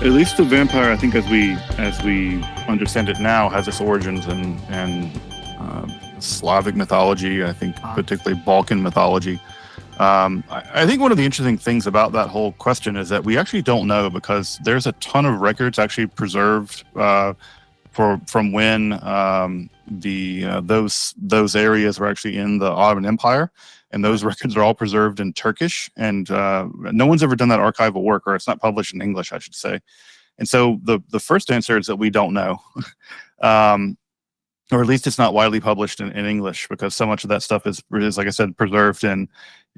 At least the vampire, I think, as we understand it now, has its origins in Slavic mythology. I think particularly Balkan mythology. I think one of the interesting things about that whole question is that we actually don't know, because there's a ton of records actually preserved from when those areas were actually in the Ottoman Empire, and those records are all preserved in Turkish, and no one's ever done that archival work, or it's not published in English, I should say. And so the first answer is that we don't know. Or at least it's not widely published in English, because so much of that stuff is, like I said, preserved in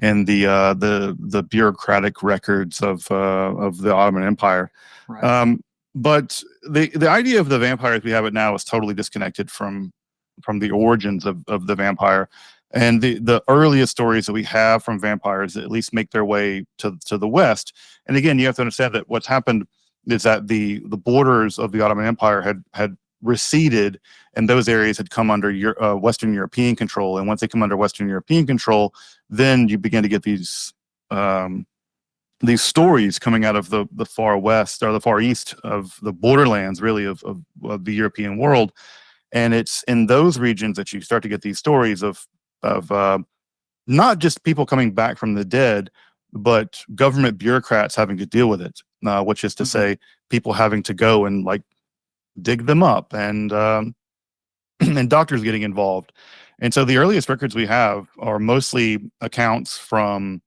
the bureaucratic records of the Ottoman Empire. Right. But the idea of the vampire as we have it now is totally disconnected from the origins of the vampire. And the earliest stories that we have from vampires at least make their way to the West. And again, you have to understand that what's happened is that the borders of the Ottoman Empire had receded, and those areas had come under Western European control. And once they come under Western European control, then you begin to get these stories coming out of the far west, or the far east of the borderlands, really, of the European world. And it's in those regions that you start to get these stories of not just people coming back from the dead, but government bureaucrats having to deal with it, which is to say, people having to go and like dig them up, and and doctors getting involved. And so the earliest records we have are mostly accounts from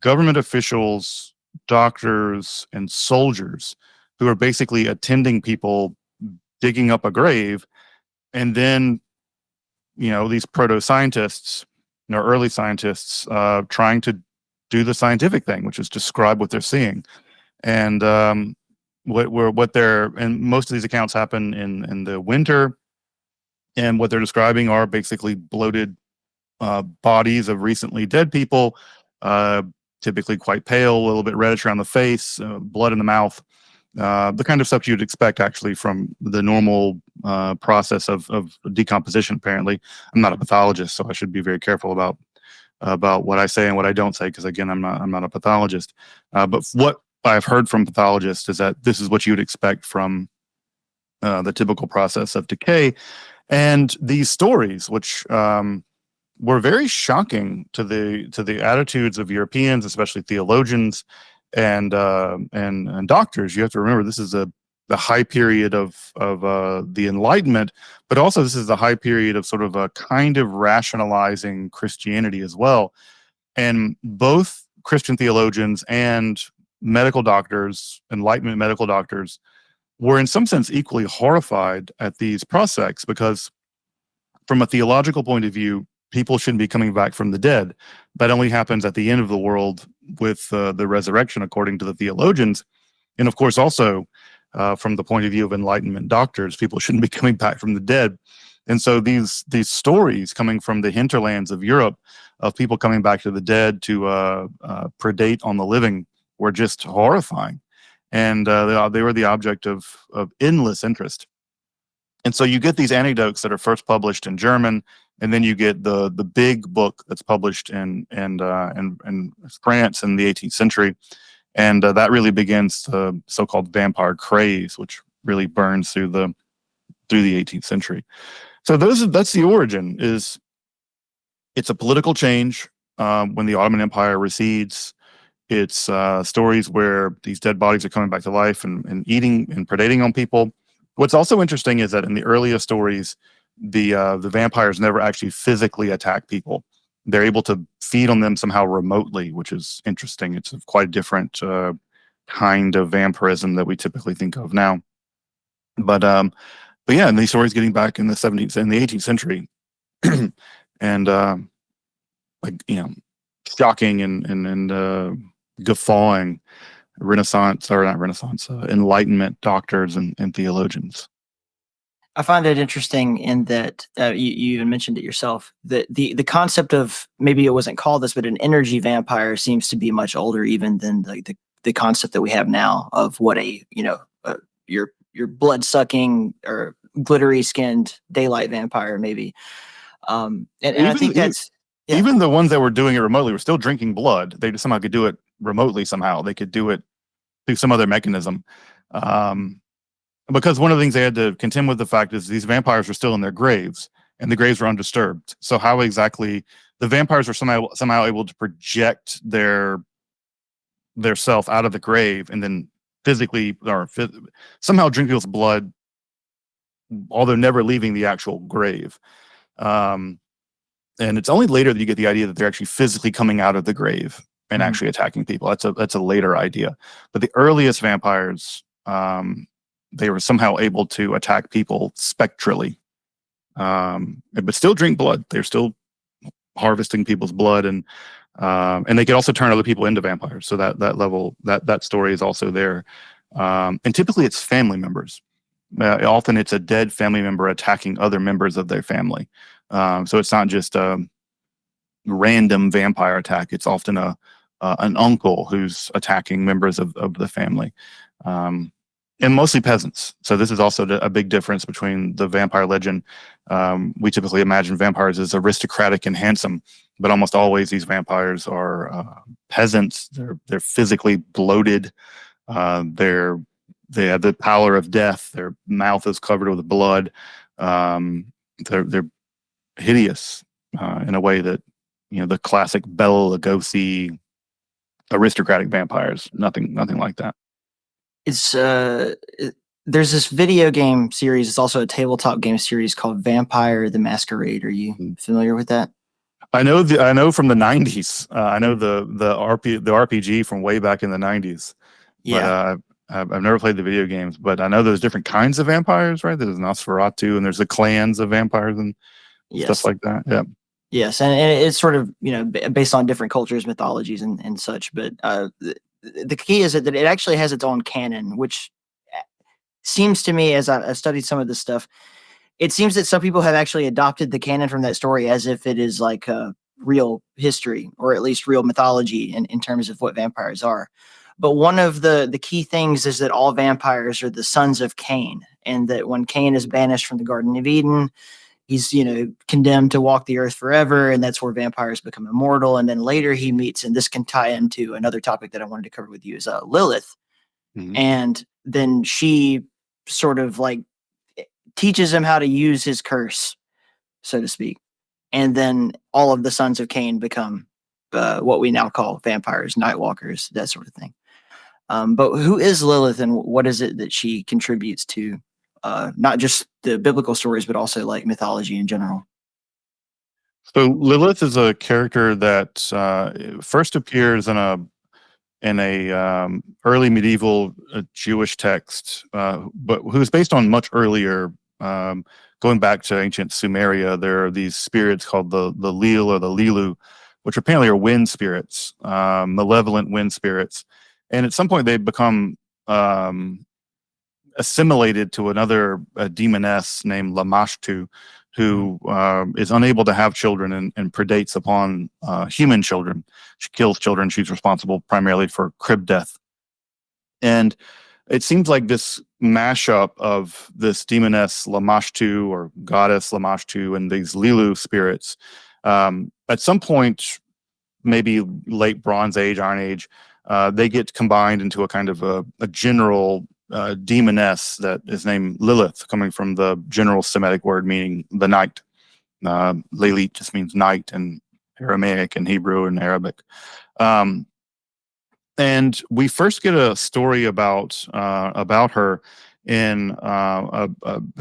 government officials, doctors, and soldiers who are basically attending people digging up a grave. And then, these proto-scientists, early scientists, trying to do the scientific thing, which is describe what they're seeing. And and most of these accounts happen in the winter, and what they're describing are basically bloated bodies of recently dead people, typically quite pale, a little bit reddish around the face, blood in the mouth, the kind of stuff you'd expect actually from the normal process of decomposition. Apparently, I'm not a pathologist, so I should be very careful about what I say and what I don't say, because again, I'm not a pathologist. But what I've heard from pathologists is that this is what you would expect from the typical process of decay. And these stories, which were very shocking to the attitudes of Europeans, especially theologians and doctors. You have to remember, this is the high period of the Enlightenment, but also this is the high period of sort of a kind of rationalizing Christianity as well. And both Christian theologians and medical doctors, Enlightenment medical doctors, were in some sense equally horrified at these prospects, because from a theological point of view, people shouldn't be coming back from the dead. That only happens at the end of the world with the resurrection, according to the theologians. And of course, also from the point of view of Enlightenment doctors, people shouldn't be coming back from the dead. And so these stories coming from the hinterlands of Europe of people coming back to the dead to predate on the living were just horrifying. And they were the object of endless interest. And so you get these anecdotes that are first published in German, and then you get the big book that's published in France in the 18th century, and that really begins the so-called vampire craze, which really burns through the 18th century. So that's the origin. It's a political change when the Ottoman Empire recedes. It's stories where these dead bodies are coming back to life and eating and predating on people. What's also interesting is that in the earliest stories, the vampires never actually physically attack people. They're able to feed on them somehow remotely, which is interesting. It's quite a different kind of vampirism that we typically think of now. But yeah, and these stories getting back in the 17th and the 18th century, and shocking and guffawing Enlightenment doctors and theologians. I find it interesting in that you even mentioned it yourself, that the concept of, maybe it wasn't called this, but an energy vampire seems to be much older even than the concept that we have now of what your blood sucking or glittery skinned daylight vampire maybe. And I think that's even the ones that were doing it remotely were still drinking blood. They just somehow could do it remotely. Somehow they could do it through some other mechanism. Because one of the things they had to contend with the fact is these vampires were still in their graves, and the graves were undisturbed. So how exactly the vampires are somehow able to project their self out of the grave and then physically somehow drink people's blood, although never leaving the actual grave. And it's only later that you get the idea that they're actually physically coming out of the grave and actually attacking people. That's a later idea. But the earliest vampires, they were somehow able to attack people spectrally, but still drink blood. They're still harvesting people's blood, and they could also turn other people into vampires. So that level, that story is also there. And typically it's family members. Often it's a dead family member attacking other members of their family. So it's not just a random vampire attack. It's often an uncle who's attacking members of the family. And mostly peasants. So this is also a big difference between the vampire legend. We typically imagine vampires as aristocratic and handsome, but almost always these vampires are peasants. They're physically bloated. They have the pallor of death. Their mouth is covered with blood. They're hideous in a way that, the classic Bela Lugosi aristocratic vampires. Nothing like that. It's there's this video game series. It's also a tabletop game series called Vampire the Masquerade. Are you familiar with that? I know from the 90s. I know the RPG from way back in the 90s. Yeah. But I've never played the video games, but I know there's different kinds of vampires, right? There's Nosferatu, and there's the clans of vampires and stuff like that. Yeah. Yes, and it's sort of based on different cultures, mythologies, and such. But the key is that it actually has its own canon, which seems to me, as I studied some of this stuff, it seems that some people have actually adopted the canon from that story as if it is like a real history, or at least real mythology in terms of what vampires are. But one of the key things is that all vampires are the sons of Cain, and that when Cain is banished from the Garden of Eden, he's condemned to walk the earth forever, and that's where vampires become immortal. And then later he meets, and this can tie into another topic that I wanted to cover with you, is Lilith. And then she sort of like teaches him how to use his curse, so to speak. And then all of the sons of Cain become what we now call vampires, nightwalkers, that sort of thing. But who is Lilith, and what is it that she contributes to not just the biblical stories, but also like mythology in general? So Lilith is a character that first appears in a early medieval Jewish text, but who's based on much earlier. Going back to ancient Sumeria, there are these spirits called the Lil or the Lilu, which apparently are wind spirits, malevolent wind spirits, and at some point they become assimilated to another demoness named Lamashtu, who is unable to have children and predates upon human children. She kills children. She's responsible primarily for crib death. And it seems like this mashup of this demoness Lamashtu, or goddess Lamashtu, and these Lilu spirits, at some point, maybe late Bronze Age, Iron Age, they get combined into a kind of a general demoness that is named Lilith, coming from the general Semitic word meaning the night. Lelit just means night in Aramaic and Hebrew and Arabic. And we first get a story about her in a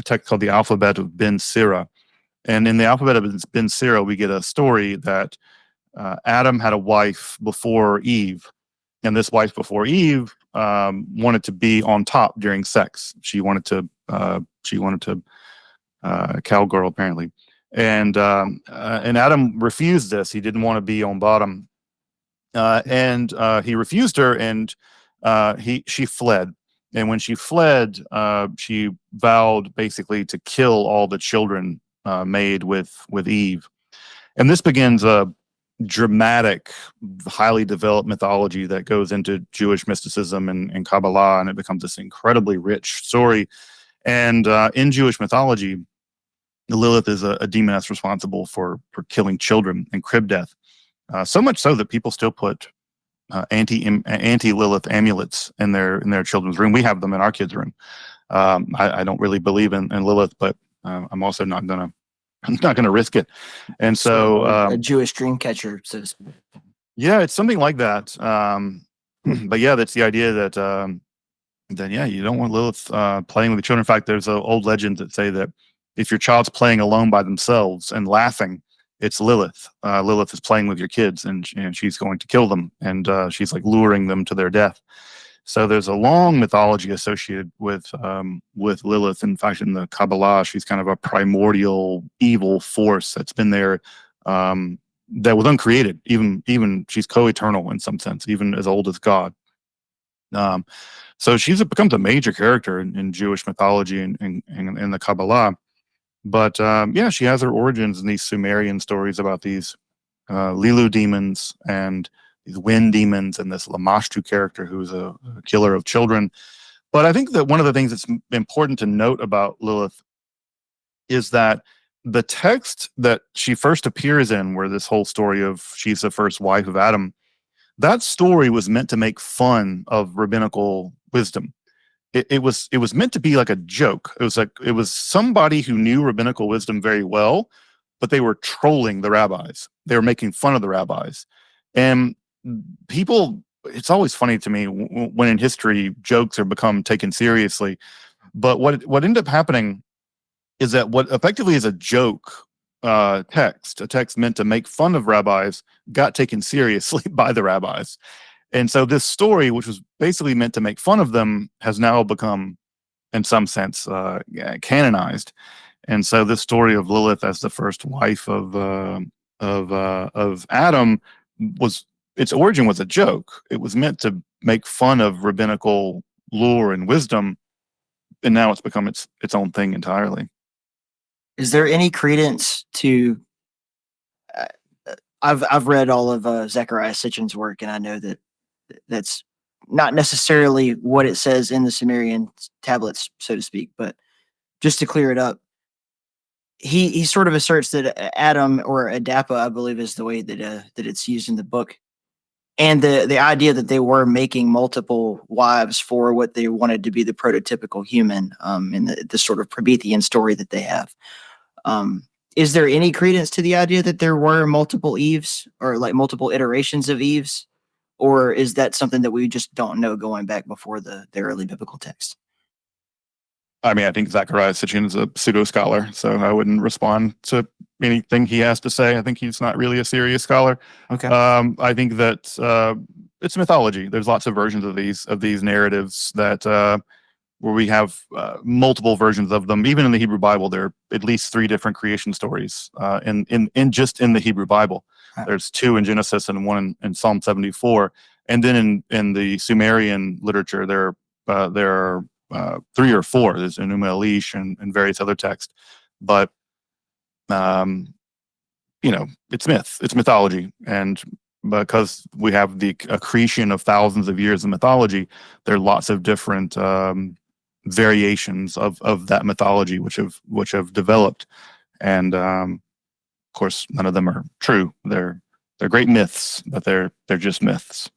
text called the Alphabet of Ben Sira. And in the Alphabet of Ben Sira, we get a story that Adam had a wife before Eve, and this wife before Eve wanted to be on top during sex. She wanted to cowgirl apparently, and Adam refused this. He didn't want to be on bottom, and he refused her, and she fled. And when she fled, she vowed basically to kill all the children made with Eve. And this begins a dramatic, highly developed mythology that goes into Jewish mysticism and Kabbalah, and it becomes this incredibly rich story. And in Jewish mythology, Lilith is a demoness responsible for killing children and crib death. So much so that people still put anti Lilith amulets in their children's room. We have them in our kids' room. I don't really believe in Lilith, but I'm also not gonna I'm not gonna risk it. And so a Jewish dream catcher, so to speak. yeah, it's something like that. But yeah, that's the idea that then yeah, you don't want Lilith playing with the children. In fact, there's old legends that say that if your child's playing alone by themselves and laughing, it's Lilith. Lilith is playing with your kids, and she's going to kill them, and she's like luring them to their death. So there's a long mythology associated with Lilith. In fact, in the Kabbalah, she's kind of a primordial evil force that's been there, that was uncreated. Even she's co-eternal in some sense, even as old as God. So becomes a major character in Jewish mythology and in the Kabbalah. But yeah, she has her origins in these Sumerian stories about these Lilu demons and these wind demons and this Lamashtu character who's a killer of children. But I think that one of the things that's important to note about Lilith is that the text that she first appears in, where this whole story of she's the first wife of Adam, that story was meant to make fun of rabbinical wisdom. It was meant to be like a joke. It was somebody who knew rabbinical wisdom very well, but they were trolling the rabbis. They were making fun of the rabbis. And people, it's always funny to me when in history jokes are become taken seriously. But what ended up happening is that what effectively is a joke a text meant to make fun of rabbis, got taken seriously by the rabbis. And so this story, which was basically meant to make fun of them, has now become, in some sense, canonized. And so this story of Lilith as the first wife of Adam was, its origin was a joke. It was meant to make fun of rabbinical lore and wisdom, and now it's become its own thing entirely. Is there any credence to? Uh, I've read all of Zechariah Sitchin's work, and I know that that's not necessarily what it says in the Sumerian tablets, so to speak. But just to clear it up, he sort of asserts that Adam, or Adapa, I believe is the way that it's used in the book, and the idea that they were making multiple wives for what they wanted to be the prototypical human, in the sort of Promethean story that they have. Is there any credence to the idea that there were multiple Eves, or like multiple iterations of Eves? Or is that something that we just don't know going back before the early biblical text? I mean, I think Zechariah Sitchin is a pseudo scholar, so I wouldn't respond to anything he has to say. I think he's not really a serious scholar. Okay. I think that it's mythology. There's lots of versions of these narratives that where we have multiple versions of them. Even in the Hebrew Bible, there are at least 3 different creation stories in just in the Hebrew Bible. Right. There's 2 in Genesis and 1 in Psalm 74, and then in the Sumerian literature there are 3 or 4. There's Enuma Elish and various other texts, but it's myth, it's mythology, and because we have the accretion of thousands of years of mythology, there are lots of different variations of that mythology which have developed, and of course none of them are true. They're great myths, but they're just myths.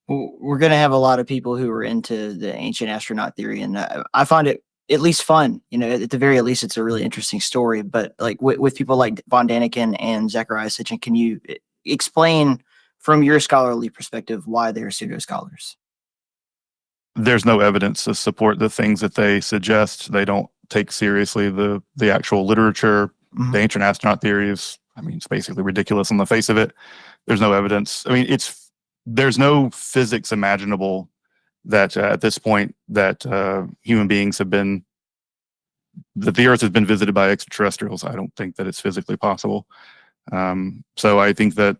Well, we're going to have a lot of people who are into the ancient astronaut theory, and I find it at least fun. At the very least, it's a really interesting story. But like with people like von Daniken and Zechariah Sitchin, can you explain from your scholarly perspective why they're pseudo scholars? There's no evidence to support the things that they suggest. They don't take seriously the actual literature. Mhm. The ancient astronaut theory is, I mean, it's basically ridiculous on the face of it. There's no evidence. I mean, there's no physics imaginable that at this point that human beings that the Earth has been visited by extraterrestrials. I don't think that it's physically possible. So I think that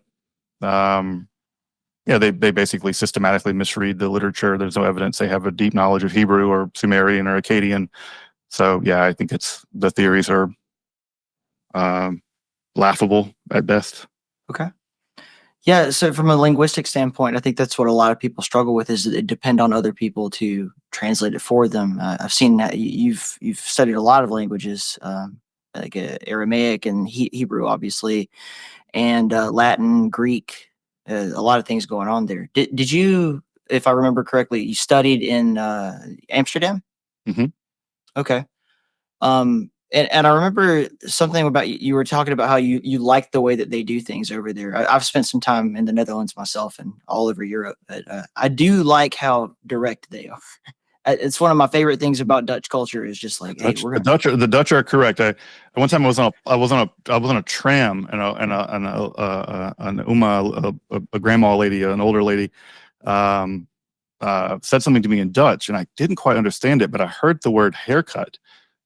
they basically systematically misread the literature. There's no evidence they have a deep knowledge of Hebrew or Sumerian or Akkadian. So yeah, I think the theories are laughable at best. Okay. Yeah, so from a linguistic standpoint, I think that's what a lot of people struggle with, is it depend on other people to translate it for them. I've seen that you've studied a lot of languages, like Aramaic and Hebrew, obviously, and Latin, Greek. a lot of things going on there. Did you, if I remember correctly, you studied in Amsterdam? Mhm. Okay. And I remember something about you were talking about how you like the way that they do things over there. I've spent some time in the Netherlands myself and all over Europe, but I do like how direct they are. It's one of my favorite things about Dutch culture is just like, hey, we're gonna. The Dutch are correct. One time I was on a tram an a grandma lady, an older lady, um, said something to me in Dutch, and I didn't quite understand it, but I heard the word haircut,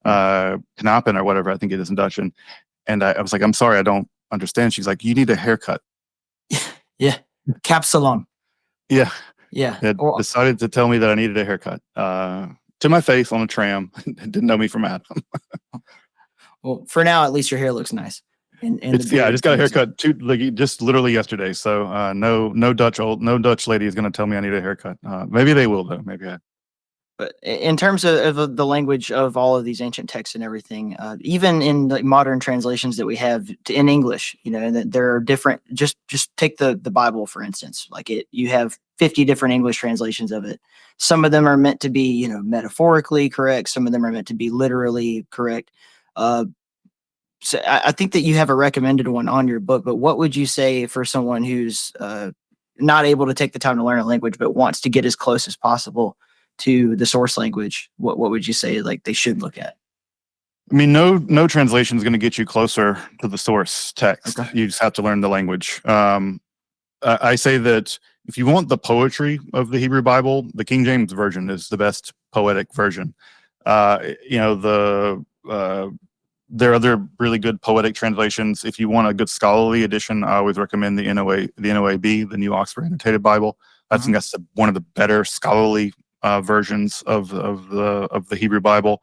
knappen or whatever I think it is in Dutch, and I was like, I'm sorry, I don't understand. She's like, you need a haircut. Yeah, capsalon. Yeah, Yeah. had Or decided to tell me that I needed a haircut to my face on a tram. Didn't know me from Adam. well, for now, at least your hair looks nice. And the It's I beard just got a things. haircut just literally yesterday. So no Dutch lady is going to tell me I need a haircut. Maybe they will though. Maybe I. But in terms of the language of all of these ancient texts and everything, even in like modern translations that we have in English, that there are different. Just take the Bible for instance. Like you have 50 different English translations of it. Some of them are meant to be, metaphorically correct. Some of them are meant to be literally correct. So I think that you have a recommended one on your book. But what would you say for someone who's not able to take the time to learn a language, but wants to get as close as possible to the source language? What would you say like they should look at? I mean, no translation is going to get you closer to the source text. Okay. You just have to learn the language. I say that if you want the poetry of the Hebrew Bible, the King James version is the best poetic version. There are other really good poetic translations. If you want a good scholarly edition, I always recommend the NOAB, the New Oxford Annotated Bible. I think that's one of the better scholarly versions of the Hebrew Bible.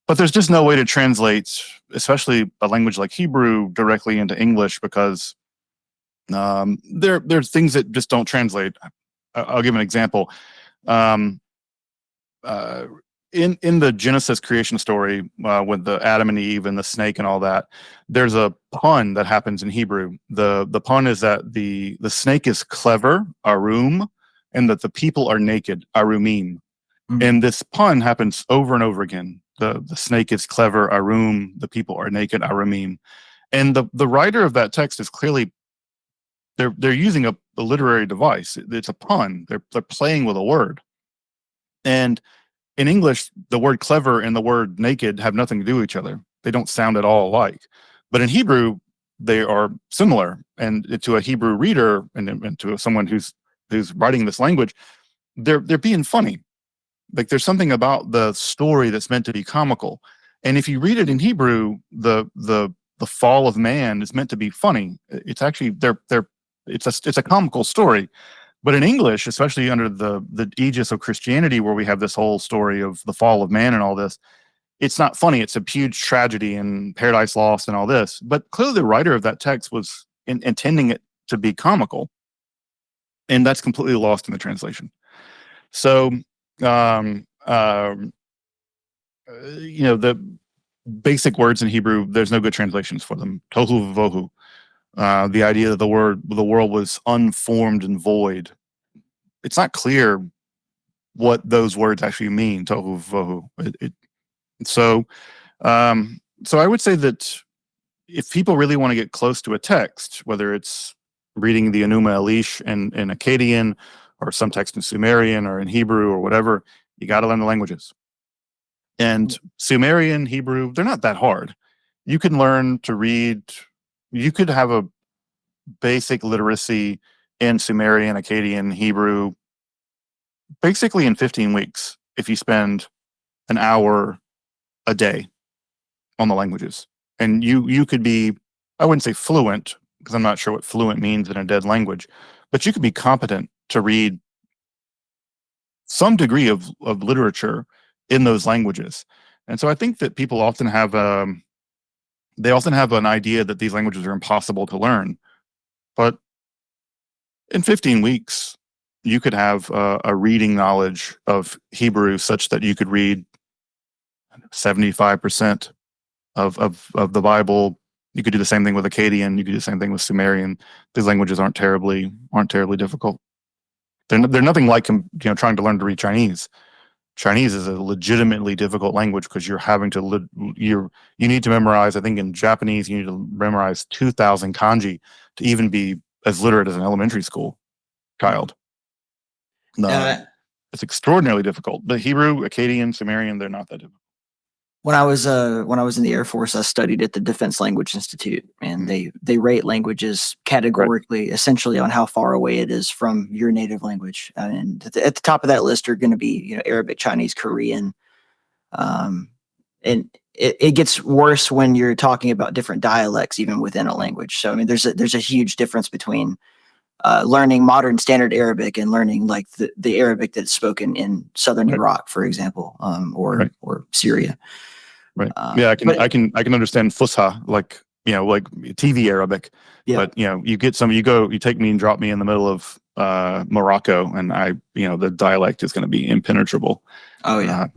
But there's just no way to translate, especially a language like Hebrew, directly into English because there's things that just don't translate. I'll give an example. Um, uh, in the Genesis creation story with the Adam and Eve and the snake and all that, there's a pun that happens in Hebrew. The pun is that the snake is clever, arum, and that the people are naked, arumim. And this pun happens over and over again. The snake is clever, arum, the people are naked, arumim. And the writer of that text is clearly they're using a literary device. It's a pun. They're playing with a word. And in English, the word clever and the word naked have nothing to do with each other. They don't sound at all alike. But in Hebrew, they are similar. And to a Hebrew reader and to someone who's writing this language, they're being funny. Like there's something about the story that's meant to be comical. And if you read it in Hebrew, the fall of man is meant to be funny. It's actually it's a comical story. But in English, especially under the aegis of Christianity, where we have this whole story of the fall of man and all this, it's not funny. It's a huge tragedy and Paradise Lost and all this. But clearly, the writer of that text was intending it to be comical, and that's completely lost in the translation. So, the basic words in Hebrew, there's no good translations for them. Tohu vavohu. The idea that the world was unformed and void. It's not clear what those words actually mean. Tohu vavohu. So I would say that if people really want to get close to a text, whether it's reading the Enuma Elish in Akkadian or some text in Sumerian or in Hebrew or whatever, you got to learn the languages. And Sumerian, Hebrew, they're not that hard. You can learn to read. You could have a basic literacy in Sumerian, Akkadian, Hebrew, basically in 15 weeks if you spend an hour a day on the languages. And you could be, I wouldn't say fluent, because I'm not sure what fluent means in a dead language, but you could be competent to read some degree of literature in those languages. And so I think that people often have an idea that these languages are impossible to learn. But in 15 weeks, you could have a reading knowledge of Hebrew such that you could read 75% of the Bible You could do the same thing with Akkadian. You could do the same thing with Sumerian. These languages aren't terribly difficult. They're nothing like trying to learn to read Chinese. Chinese is a legitimately difficult language because you're having to you need to memorize. I think in Japanese you need to memorize 2,000 kanji to even be as literate as an elementary school child. It's extraordinarily difficult. But Hebrew, Akkadian, Sumerian, they're not that difficult. When I was in the Air Force, I studied at the Defense Language Institute, and they rate languages categorically, essentially on how far away it is from your native language. And at the top of that list are going to be Arabic, Chinese, Korean, and it gets worse when you're talking about different dialects, even within a language. So I mean, there's a huge difference between learning modern standard Arabic and learning like the Arabic that's spoken in southern Iraq, for example, or Syria. Right. Yeah, I can understand Fusha, like TV Arabic. Yeah. But you take me and drop me in the middle of Morocco, and the dialect is going to be impenetrable. Oh yeah.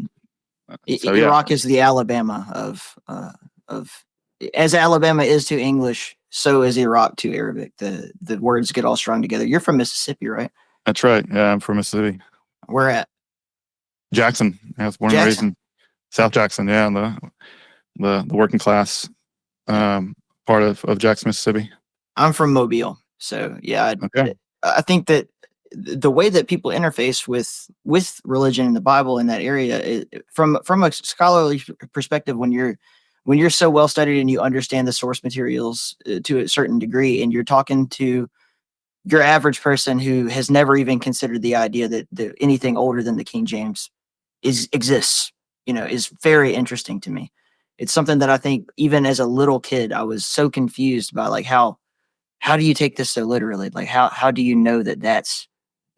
Iraq is the Alabama of as Alabama is to English, so is Iraq to Arabic. The words get all strung together. You're from Mississippi, right? That's right. Yeah, I'm from Mississippi. Where at? Jackson. I was born and raised in South Jackson. Yeah, the working class part of Jackson, Mississippi. I'm from Mobile, so yeah. I think that the way that people interface with religion and the Bible in that area, from a scholarly perspective, when you're so well studied and you understand the source materials to a certain degree, and you're talking to your average person who has never even considered the idea that anything older than the King James exists, is very interesting to me. It's something that I think even as a little kid, I was so confused by, like, how do you take this so literally? Like, how do you know that that's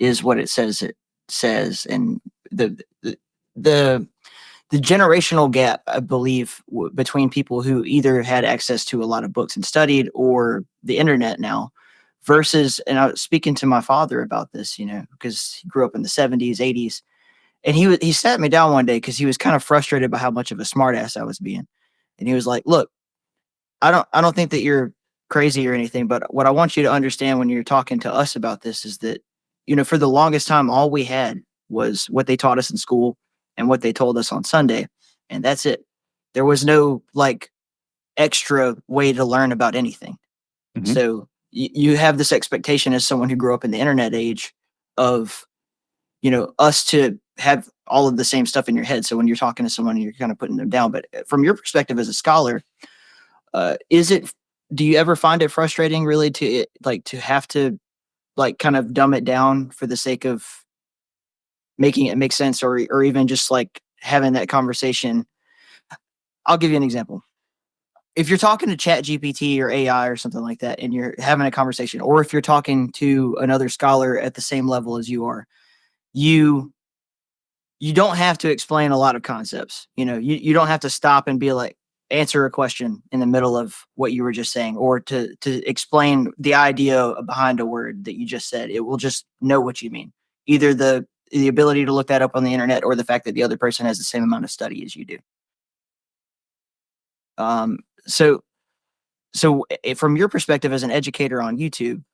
is what it says? And the generational gap, I believe, between people who either had access to a lot of books and studied, or the internet now, versus, and I was speaking to my father about this, because he grew up in the 70s, 80s, and he sat me down one day because he was kind of frustrated by how much of a smartass I was being, and he was like, "Look, I don't think that you're crazy or anything, but what I want you to understand when you're talking to us about this is that, for the longest time, all we had was what they taught us in school and what they told us on Sunday, and that's it. There was no like extra way to learn about anything." Mm-hmm. So you have this expectation as someone who grew up in the internet age of, us to have all of the same stuff in your head. So when you're talking to someone, you're kind of putting them down. But from your perspective as a scholar, do you ever find it frustrating really to have to like kind of dumb it down for the sake of making it make sense, or even just like having that conversation? I'll give you an example. If you're talking to Chat GPT or AI or something like that, and you're having a conversation, or if you're talking to another scholar at the same level as you are, you don't have to explain a lot of concepts. You don't have to stop and be like, answer a question in the middle of what you were just saying, or to explain the idea behind a word that you just said. It will just know what you mean. Either the ability to look that up on the internet, or the fact that the other person has the same amount of study as you do. So from your perspective as an educator on YouTube,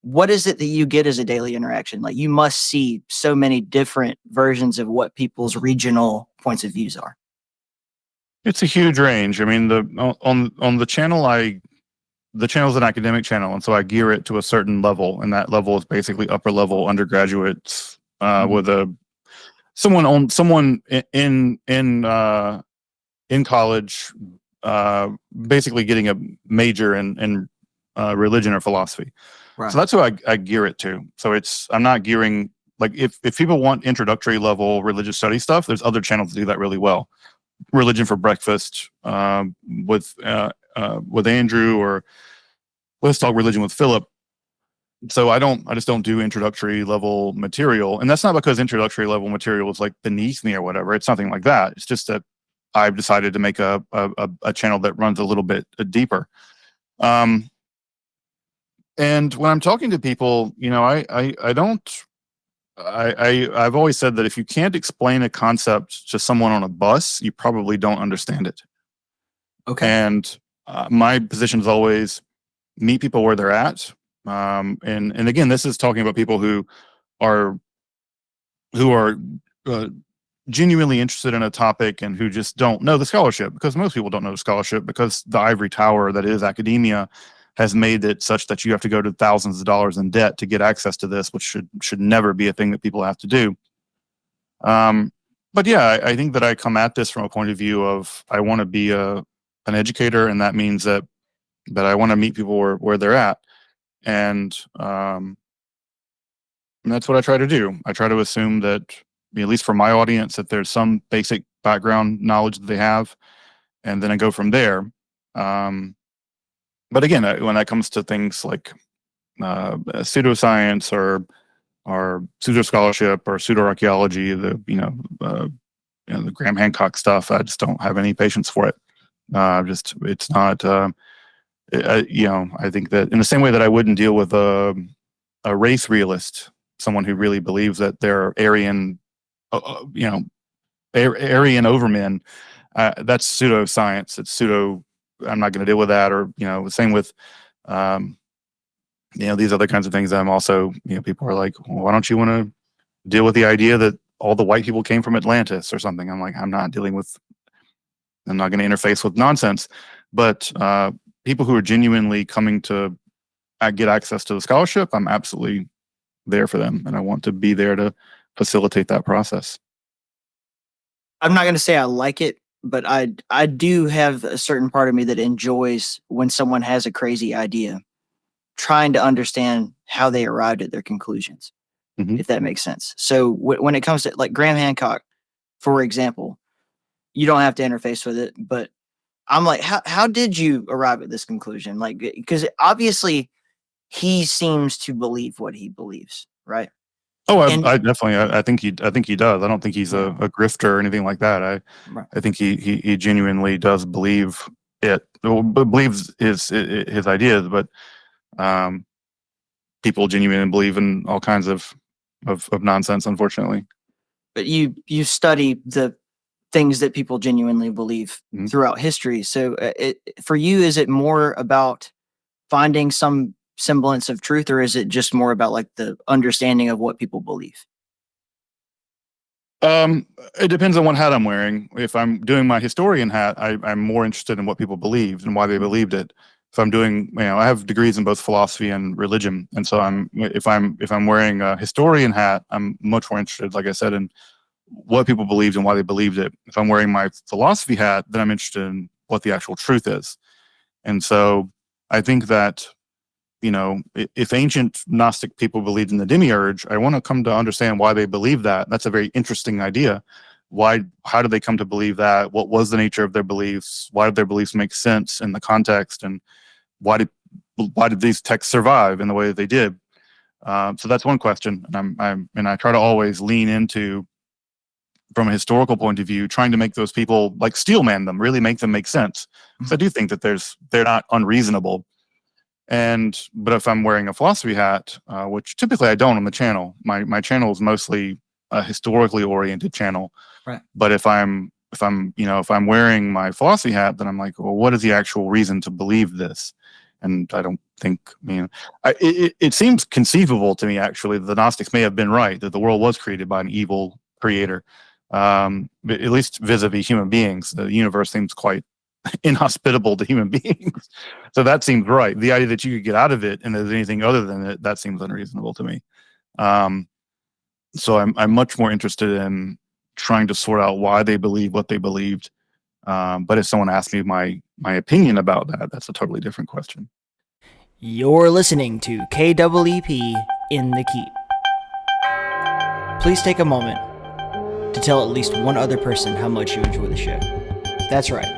what is it that you get as a daily interaction? Like, you must see so many different versions of what people's regional points of views are. It's a huge range. I mean, on the channel, the channel is an academic channel, and so I gear it to a certain level, and that level is basically upper level undergraduates with someone in college, basically getting a major in religion or philosophy. Right. So that's who I gear it to. So I'm not gearing, like, if people want introductory level religious study stuff, there's other channels that do that really well. Religion for Breakfast with Andrew, or Let's Talk Religion with Philip. So I just don't do introductory level material, and that's not because introductory level material is like beneath me or whatever. It's nothing like that. It's just that I've decided to make a channel that runs a little bit deeper. And when I'm talking to people, I've always said that if you can't explain a concept to someone on a bus, you probably don't understand it. Okay. And my position is always meet people where they're at. And again, this is talking about people are who are genuinely interested in a topic and who just don't know the scholarship, because most people don't know the scholarship, because the ivory tower that is academia has made it such that you have to go to thousands of dollars in debt to get access to this, which should never be a thing that people have to do. But yeah, I think that I come at this from a point of view of I want to be an educator, and that means that I want to meet people where they're at, and that's what I try to do. I try to assume that, at least for my audience, that there's some basic background knowledge that they have, and then I go from there. But again, when that comes to things like pseudoscience or pseudo scholarship or pseudo archaeology, the Graham Hancock stuff, I just don't have any patience for it. It's not. I think that in the same way that I wouldn't deal with a race realist, someone who really believes that they're Aryan, Aryan overmen, that's pseudoscience. It's pseudo. I'm not going to deal with that. Or same with these other kinds of things. I'm also, people are like, well, why don't you want to deal with the idea that all the white people came from Atlantis or something? I'm like, I'm not going to interface with nonsense. But people who are genuinely coming to get access to the scholarship, I'm absolutely there for them, and I want to be there to facilitate that process. I'm not going to say I like it, but I do have a certain part of me that enjoys when someone has a crazy idea, trying to understand how they arrived at their conclusions, if that makes sense. So when it comes to like Graham Hancock, for example, you don't have to interface with it, but I'm like, how did you arrive at this conclusion? Like, because obviously he seems to believe what he believes, right? Oh, I definitely, I think he does. I don't think he's a grifter or anything like that. I think he genuinely does believe it, believes his ideas, but people genuinely believe in all kinds of nonsense, unfortunately. But you study the things that people genuinely believe throughout history. So for you, is it more about finding some semblance of truth, or is it just more about like the understanding of what people believe? It depends on what hat I'm wearing. If I'm doing my historian hat, I'm more interested in what people believed and why they believed it. If I'm doing, I have degrees in both philosophy and religion, and so if I'm wearing a historian hat, I'm much more interested, like I said, in what people believed and why they believed it. If I'm wearing my philosophy hat, then I'm interested in what the actual truth is. And so I think that, if ancient Gnostic people believed in the demiurge, I want to come to understand why they believe that. That's a very interesting idea. How did they come to believe that? What was the nature of their beliefs? Why did their beliefs make sense in the context? And why did these texts survive in the way that they did? So that's one question. And I try to always lean into, from a historical point of view, trying to make those people, like, steelman them, really make them make sense. So I do think that they're not unreasonable. But if I'm wearing a philosophy hat, which typically I don't on the channel, my channel is mostly a historically oriented channel. Right. But if I'm wearing my philosophy hat, then I'm like, well, what is the actual reason to believe this? And I don't think, it seems conceivable to me, actually, that the Gnostics may have been right, that the world was created by an evil creator. At least vis-a-vis human beings, the universe seems quite inhospitable to human beings. So that seems right. The idea that you could get out of it and there's anything other than it, that seems unreasonable to me. So I'm much more interested in trying to sort out why they believe what they believed. But if someone asks me my opinion about that, that's a totally different question. You're listening to KEEP in the Keep. Please take a moment to tell at least one other person how much you enjoy the show. That's right.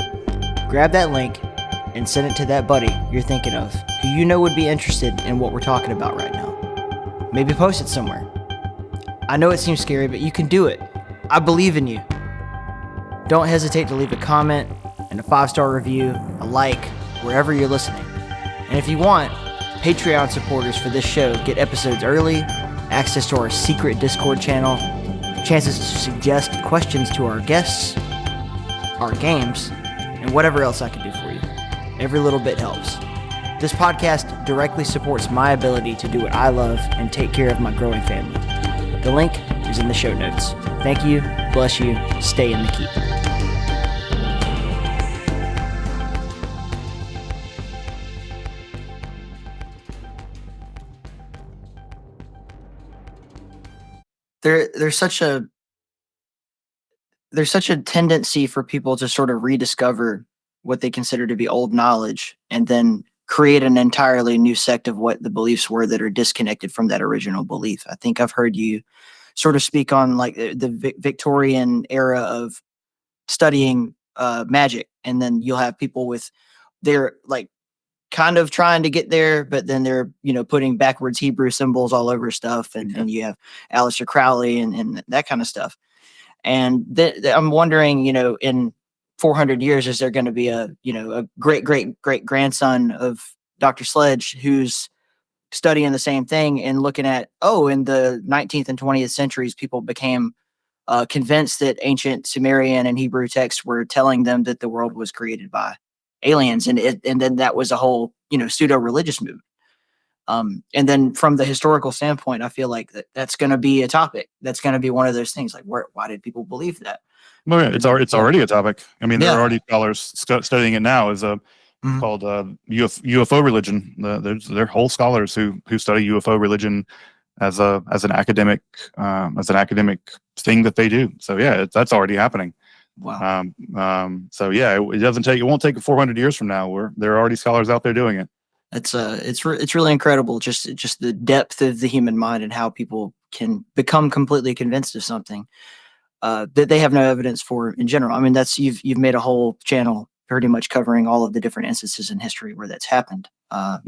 Grab that link and send it to that buddy you're thinking of who you know would be interested in what we're talking about right now. Maybe post it somewhere. I know it seems scary, but you can do it. I believe in you. Don't hesitate to leave a comment and a 5-star review, a like, wherever you're listening. And if you want, Patreon supporters for this show get episodes early, access to our secret Discord channel, chances to suggest questions to our guests, our games, and whatever else I can do for you. Every little bit helps. This podcast directly supports my ability to do what I love and take care of my growing family. The link is in the show notes. Thank you, bless you, stay in the keep. There's such a tendency for people to sort of rediscover what they consider to be old knowledge and then create an entirely new sect of what the beliefs were that are disconnected from that original belief. I think I've heard you sort of speak on like the Victorian era of studying magic, and then you'll have people with they're like kind of trying to get there, but then they're putting backwards Hebrew symbols all over stuff, and you have Aleister Crowley and that kind of stuff. And I'm wondering, in 400 years, is there going to be a great great grandson of Dr. Sledge who's studying the same thing and looking at, in the 19th and 20th centuries, people became convinced that ancient Sumerian and Hebrew texts were telling them that the world was created by aliens, and then that was a whole pseudo religious movement. And then from the historical standpoint, I feel like that's going to be a topic. That's going to be one of those things like, why did people believe that? Well, yeah, it's already a topic. I mean, there are already scholars studying it now. Is called UFO religion. There are whole scholars who study UFO religion as an academic thing that they do. So yeah, that's already happening. Wow. So yeah, it won't take 400 years from now. There are already scholars out there doing it. It's really incredible, just the depth of the human mind and how people can become completely convinced of something that they have no evidence for in general. I mean, you've made a whole channel pretty much covering all of the different instances in history where that's happened. Or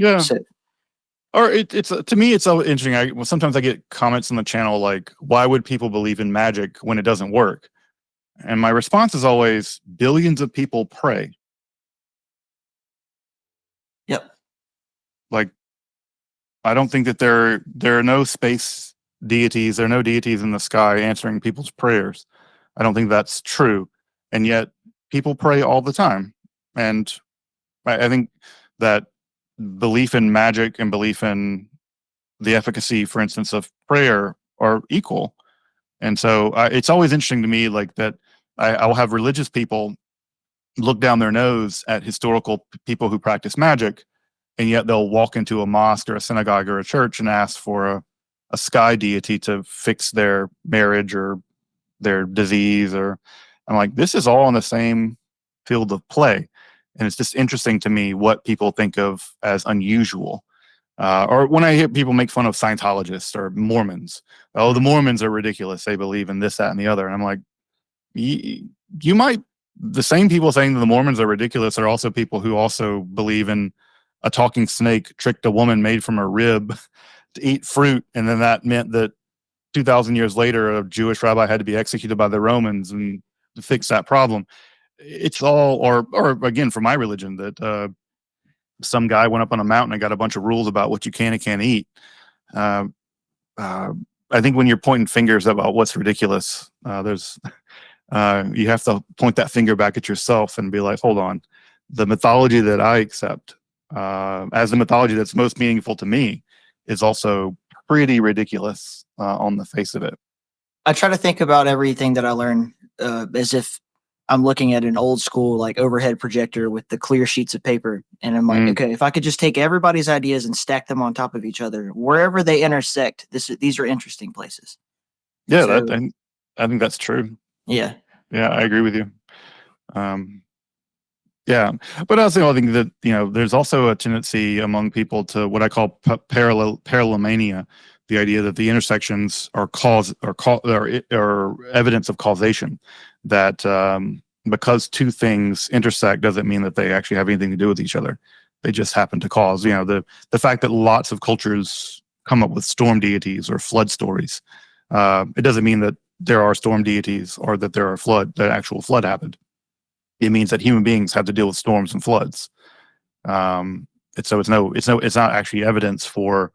it's to me, it's so interesting. Sometimes I get comments on the channel like, "Why would people believe in magic when it doesn't work?" And my response is always, billions of people pray. Yep. Like, I don't think that there are no space deities. There are no deities in the sky answering people's prayers. I don't think that's true. And yet people pray all the time. And I think that belief in magic and belief in the efficacy, for instance, of prayer are equal. And so it's always interesting to me like that I'll have religious people look down their nose at historical people who practice magic, and yet they'll walk into a mosque or a synagogue or a church and ask for a sky deity to fix their marriage or their disease. Or I'm like, this is all in the same field of play. And it's just interesting to me what people think of as unusual. Or when I hear people make fun of Scientologists or Mormons, the Mormons are ridiculous. They believe in this, that, and the other. And I'm like, the same people saying that the Mormons are ridiculous are also people who also believe in a talking snake tricked a woman made from a rib to eat fruit. And then that meant that 2,000 years later, a Jewish rabbi had to be executed by the Romans and to fix that problem. It's all, or again, for my religion, that some guy went up on a mountain and got a bunch of rules about what you can and can't eat. I think when you're pointing fingers about what's ridiculous, you have to point that finger back at yourself and be like, hold on, the mythology that I accept as the mythology that's most meaningful to me is also pretty ridiculous on the face of it. I try to think about everything that I learn as if I'm looking at an old school like overhead projector with the clear sheets of paper, and I'm like, okay, if I could just take everybody's ideas and stack them on top of each other, wherever they intersect, these are interesting places. Yeah, so, I think that's true. Yeah, I agree with you. Yeah, but also I think that there's also a tendency among people to what I call parallelomania, the idea that the intersections are evidence of causation. That because two things intersect doesn't mean that they actually have anything to do with each other. They just happen to cause. The fact that lots of cultures come up with storm deities or flood stories, it doesn't mean that there are storm deities or that there are that actual flood happened. It means that human beings have to deal with storms and floods. It's not actually evidence for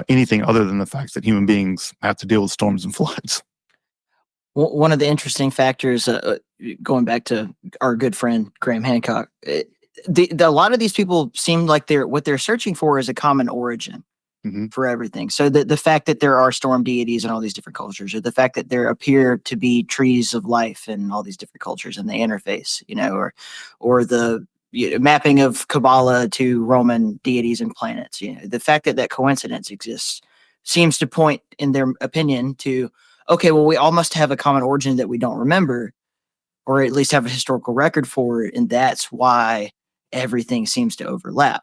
anything other than the fact that human beings have to deal with storms and floods. One of the interesting factors, going back to our good friend Graham Hancock, a lot of these people seem like what they're searching for is a common origin for everything. So the fact that there are storm deities in all these different cultures, or the fact that there appear to be trees of life in all these different cultures and the interface, or the mapping of Kabbalah to Roman deities and planets, the fact that coincidence exists seems to point, in their opinion, to, okay, well, we all must have a common origin that we don't remember, or at least have a historical record for it, and that's why everything seems to overlap.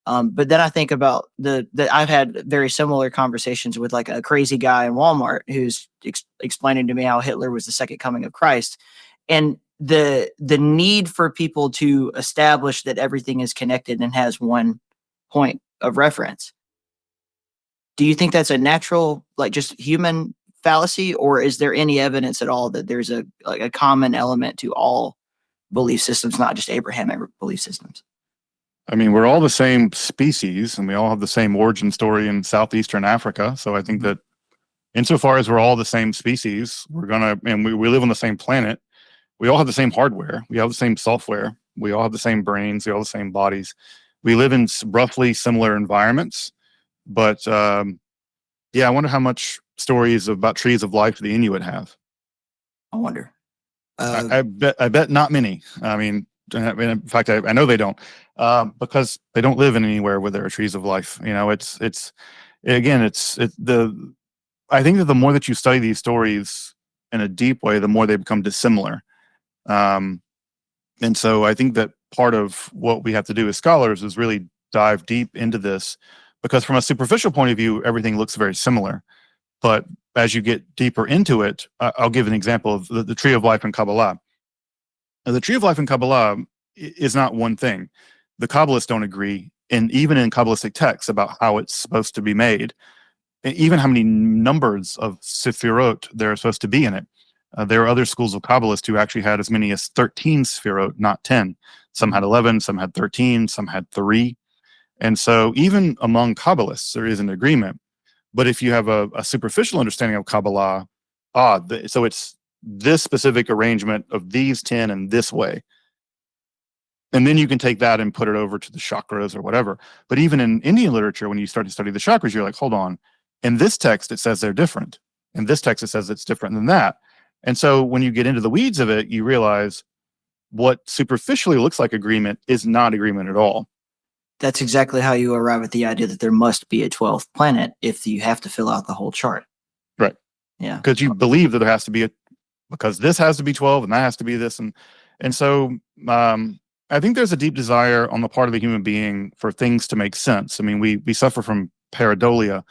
But then I think about that I've had very similar conversations with like a crazy guy in Walmart who's explaining to me how Hitler was the second coming of Christ, and the need for people to establish that everything is connected and has one point of reference. Do you think that's a natural, like, just human fallacy, or is there any evidence at all that there's a common element to all belief systems, not just Abrahamic belief systems? I mean, we're all the same species, and we all have the same origin story in southeastern Africa. So I think that insofar as we're all the same species, and we live on the same planet, we all have the same hardware, we have the same software, we all have the same brains, we all have the same bodies. We live in roughly similar environments, but I wonder how much stories about trees of life the Inuit have. I wonder. I bet not many. I mean, in fact, I know they don't, because they don't live in anywhere where there are trees of life. I think that the more that you study these stories in a deep way, the more they become dissimilar. And so I think that part of what we have to do as scholars is really dive deep into this, because from a superficial point of view, everything looks very similar. But as you get deeper into it, I'll give an example of the tree of life in Kabbalah. Now, the tree of life in Kabbalah is not one thing. The Kabbalists don't agree, and even in Kabbalistic texts, about how it's supposed to be made, and even how many numbers of Sefirot there are supposed to be in it. There are other schools of Kabbalists who actually had as many as 13 Sefirot, not 10. Some had 11, some had 13, some had 3. And so even among Kabbalists, there is an agreement. But if you have a superficial understanding of Kabbalah, so it's this specific arrangement of these 10 in this way. And then you can take that and put it over to the chakras or whatever. But even in Indian literature, when you start to study the chakras, you're like, hold on. In this text, it says they're different. In this text, it says it's different than that. And so when you get into the weeds of it, you realize what superficially looks like agreement is not agreement at all. That's exactly how you arrive at the idea that there must be a 12th planet if you have to fill out the whole chart. Right. Yeah. Because you believe that there has to be because this has to be 12 and that has to be this. And so I think there's a deep desire on the part of the human being for things to make sense. I mean, we suffer from pareidolia.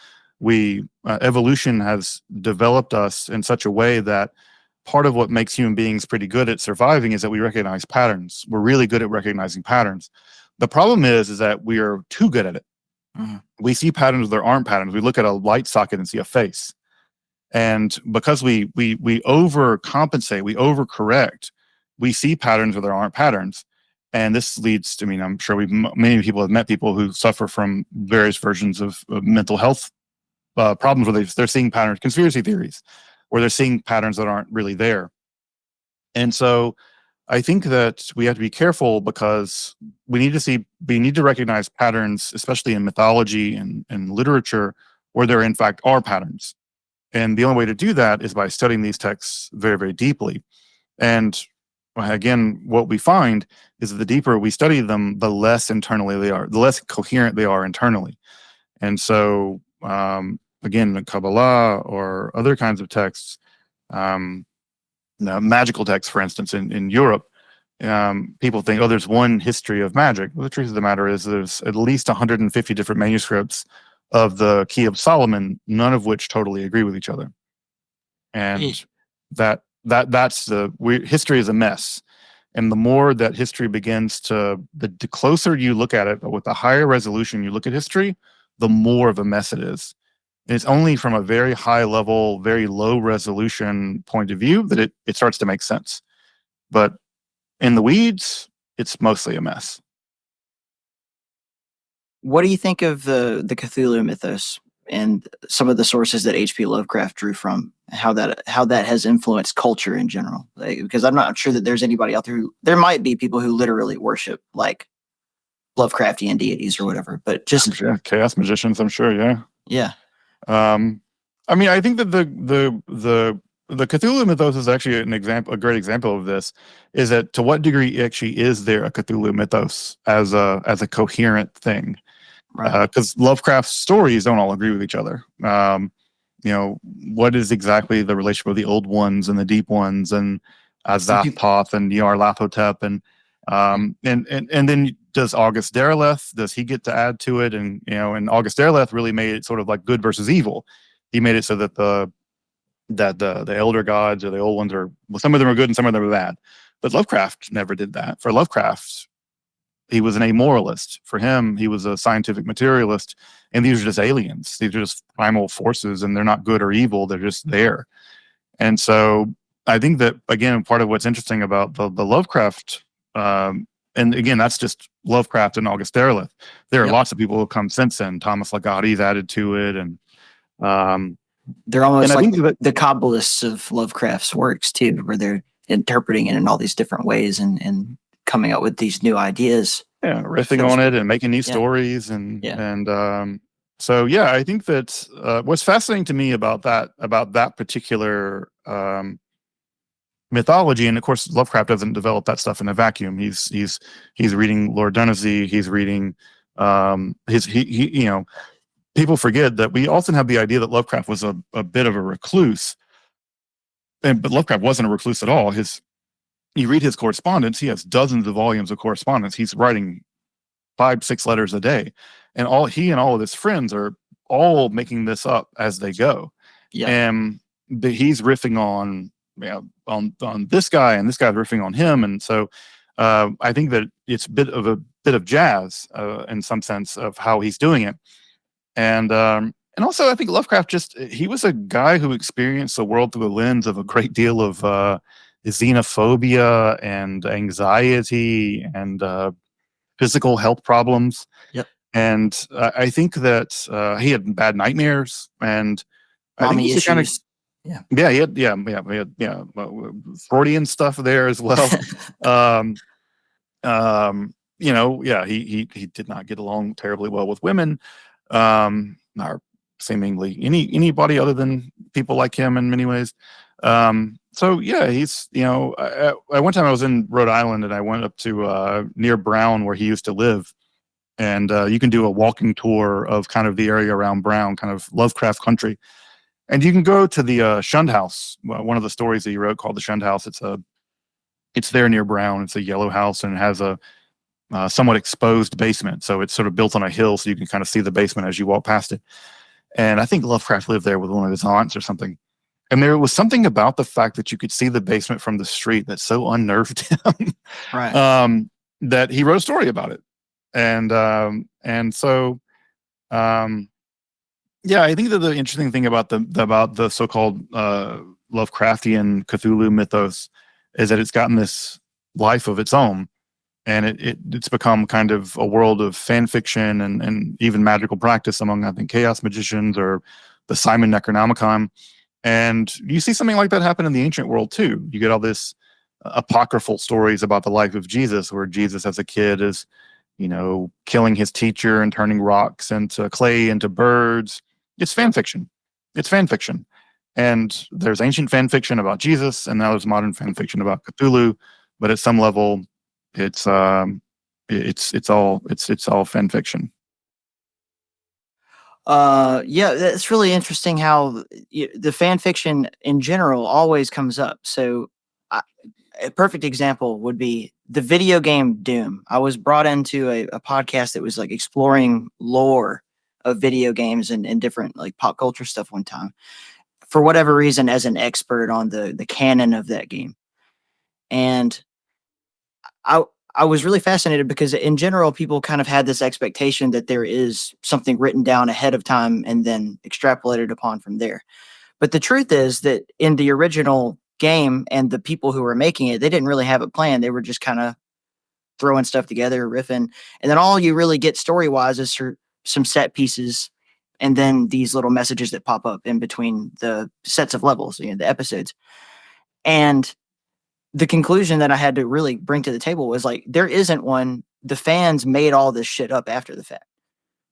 Evolution has developed us in such a way that part of what makes human beings pretty good at surviving is that we recognize patterns. We're really good at recognizing patterns. The problem is that we are too good at it. Mm-hmm. We see patterns where there aren't patterns. We look at a light socket and see a face. And because we overcompensate, we overcorrect, we see patterns where there aren't patterns. And this leads to, I'm sure many people have met people who suffer from various versions of mental health problems where they're seeing patterns, conspiracy theories, where they're seeing patterns that aren't really there. And so I think that we have to be careful, because we need to recognize patterns, especially in mythology and literature, where there in fact are patterns. And the only way to do that is by studying these texts very, very deeply. And again, what we find is that the deeper we study them, the less internally they are, the less coherent they are internally. And so, again, Kabbalah or other kinds of texts, magical texts, for instance, in Europe, people think, there's one history of magic. Well, the truth of the matter is there's at least 150 different manuscripts of the Key of Solomon, none of which totally agree with each other. And history is a mess. And the more that history begins the closer you look at it, but with the higher resolution you look at history, the more of a mess it is. And it's only from a very high level, very low resolution point of view that it starts to make sense. But in the weeds, it's mostly a mess. What do you think of the Cthulhu mythos? and some of the sources that H.P. Lovecraft drew from, how that has influenced culture in general. Because I'm not sure that there's anybody out there there might be people who literally worship like Lovecraftian deities or whatever, but just chaos magicians, I'm sure. Yeah. Yeah. I mean, I think that the Cthulhu mythos is actually a great example of this. Is that to what degree actually is there a Cthulhu mythos as a coherent thing? Right. Because Lovecraft's stories don't all agree with each other. What is exactly the relationship of the old ones and the deep ones, and Azathoth and Nyarlathotep, and then does August Derleth, does he get to add to it? And August Derleth really made it sort of like good versus evil. He made it so that the elder gods or the old ones some of them are good and some of them are bad. But Lovecraft never did that. For Lovecraft, he was an amoralist. For him, he was a scientific materialist, and these are just aliens. These are just primal forces, and they're not good or evil. They're just there. And so I think that, again, part of what's interesting about the Lovecraft, and again, that's just Lovecraft and August Derleth. There are lots of people who come since then. Thomas Ligotti's added to it, and they're almost like the Kabbalists of Lovecraft's works too, where they're interpreting it in all these different ways and coming up with these new ideas. Yeah, riffing on it and making new stories, so yeah, I think that what's fascinating to me about that particular mythology, and of course Lovecraft doesn't develop that stuff in a vacuum. He's reading Lord Dunsany. He's reading people forget that we often have the idea that Lovecraft was a bit of a recluse, but Lovecraft wasn't a recluse at all. You read his correspondence, he has dozens of volumes of correspondence. He's writing 5-6 letters a day, and all of his friends are all making this up as they go. Yeah. And he's riffing on this guy, and this guy's riffing on him. And so I think that it's a bit of jazz in some sense of how he's doing it. And also I think Lovecraft he was a guy who experienced the world through the lens of a great deal of xenophobia and anxiety and physical health problems. Yep. And I think that he had bad nightmares, and I think he's kind of he had Freudian stuff there as well. He did not get along terribly well with women, or seemingly anybody other than people like him in many ways. So yeah, he's, at one time I was in Rhode Island, and I went up to near Brown, where he used to live, and you can do a walking tour of kind of the area around Brown, kind of Lovecraft country, and you can go to the Shunned House, one of the stories that he wrote called the Shunned House. It's there near Brown. It's a yellow house, and it has a somewhat exposed basement, so it's sort of built on a hill, so you can kind of see the basement as you walk past it. And I think Lovecraft lived there with one of his aunts or something. And there was something about the fact that you could see the basement from the street that so unnerved him, right? That he wrote a story about it. And so, yeah, I think that the interesting thing about the so-called Lovecraftian Cthulhu mythos is that it's gotten this life of its own, and it's become kind of a world of fan fiction and even magical practice among, I think, chaos magicians or the Simon Necronomicon. And you see something like that happen in the ancient world too. You get all this apocryphal stories about the life of Jesus, where Jesus as a kid is, killing his teacher and turning rocks into clay into birds. It's fan fiction. And there's ancient fan fiction about Jesus, and now there's modern fan fiction about Cthulhu. But at some level, it's all fan fiction. Yeah, that's really interesting how the fan fiction in general always comes up. So a perfect example would be the video game Doom. I was brought into a podcast that was like exploring lore of video games and different like pop culture stuff one time, for whatever reason, as an expert on the canon of that game. And I was really fascinated because in general, people kind of had this expectation that there is something written down ahead of time and then extrapolated upon from there. But the truth is that in the original game, and the people who were making it, they didn't really have it planned. They were just kind of throwing stuff together, riffing. And then all you really get story-wise is some set pieces and then these little messages that pop up in between the sets of levels, the episodes. And the conclusion that I had to really bring to the table was like, there isn't one. The fans made all this shit up after the fact.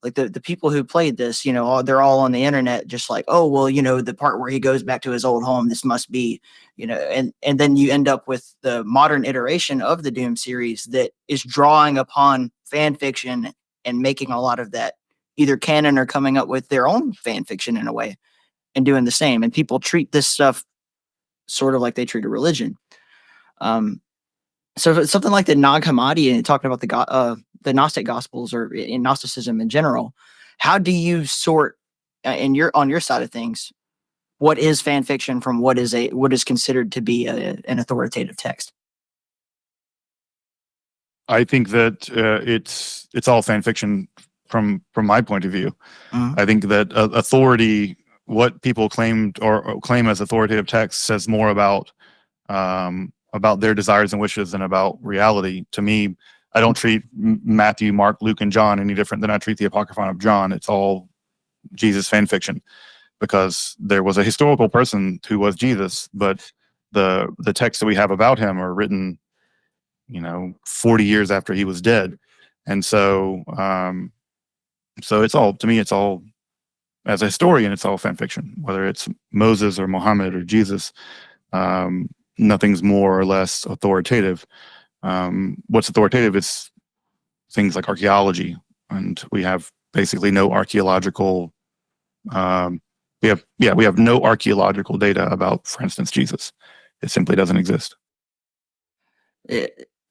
Like the people who played this, they're all on the internet, just like, oh, well, the part where he goes back to his old home, this must be, and then you end up with the modern iteration of the Doom series that is drawing upon fan fiction and making a lot of that either canon or coming up with their own fan fiction in a way and doing the same. And people treat this stuff sort of like they treat a religion. So if it's something like the Nag Hammadi and talking about the Gnostic Gospels or in Gnosticism in general, how do you sort on your side of things, what is fan fiction from what is considered to be an authoritative text? I think that it's all fan fiction from my point of view. Mhm. I think that authority, what people claim as authoritative text, says more about their desires and wishes than about reality. To me, I don't treat Matthew, Mark, Luke, and John any different than I treat the Apocryphon of John. It's all Jesus fan fiction, because there was a historical person who was Jesus, but the texts that we have about him are written 40 years after he was dead. And so it's all, to me, it's all, as a historian, it's all fan fiction, whether it's Moses or Muhammad or Jesus. Nothing's more or less authoritative. What's authoritative is things like archaeology, and we have basically no archaeological we have no archaeological data about, for instance, Jesus. It simply doesn't exist.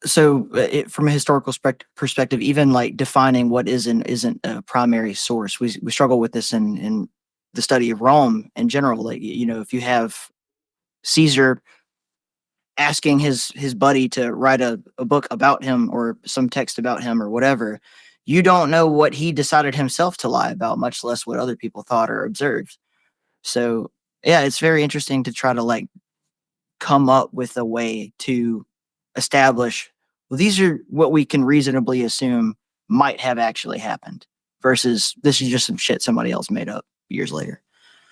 From a historical perspective, even like defining what isn't a primary source, we struggle with this in the study of Rome in general. Like, if you have Caesar asking his buddy to write a book about him or some text about him or whatever, you don't know what he decided himself to lie about, much less what other people thought or observed. So yeah, it's very interesting to try to like come up with a way to establish, well, these are what we can reasonably assume might have actually happened versus this is just some shit somebody else made up years later.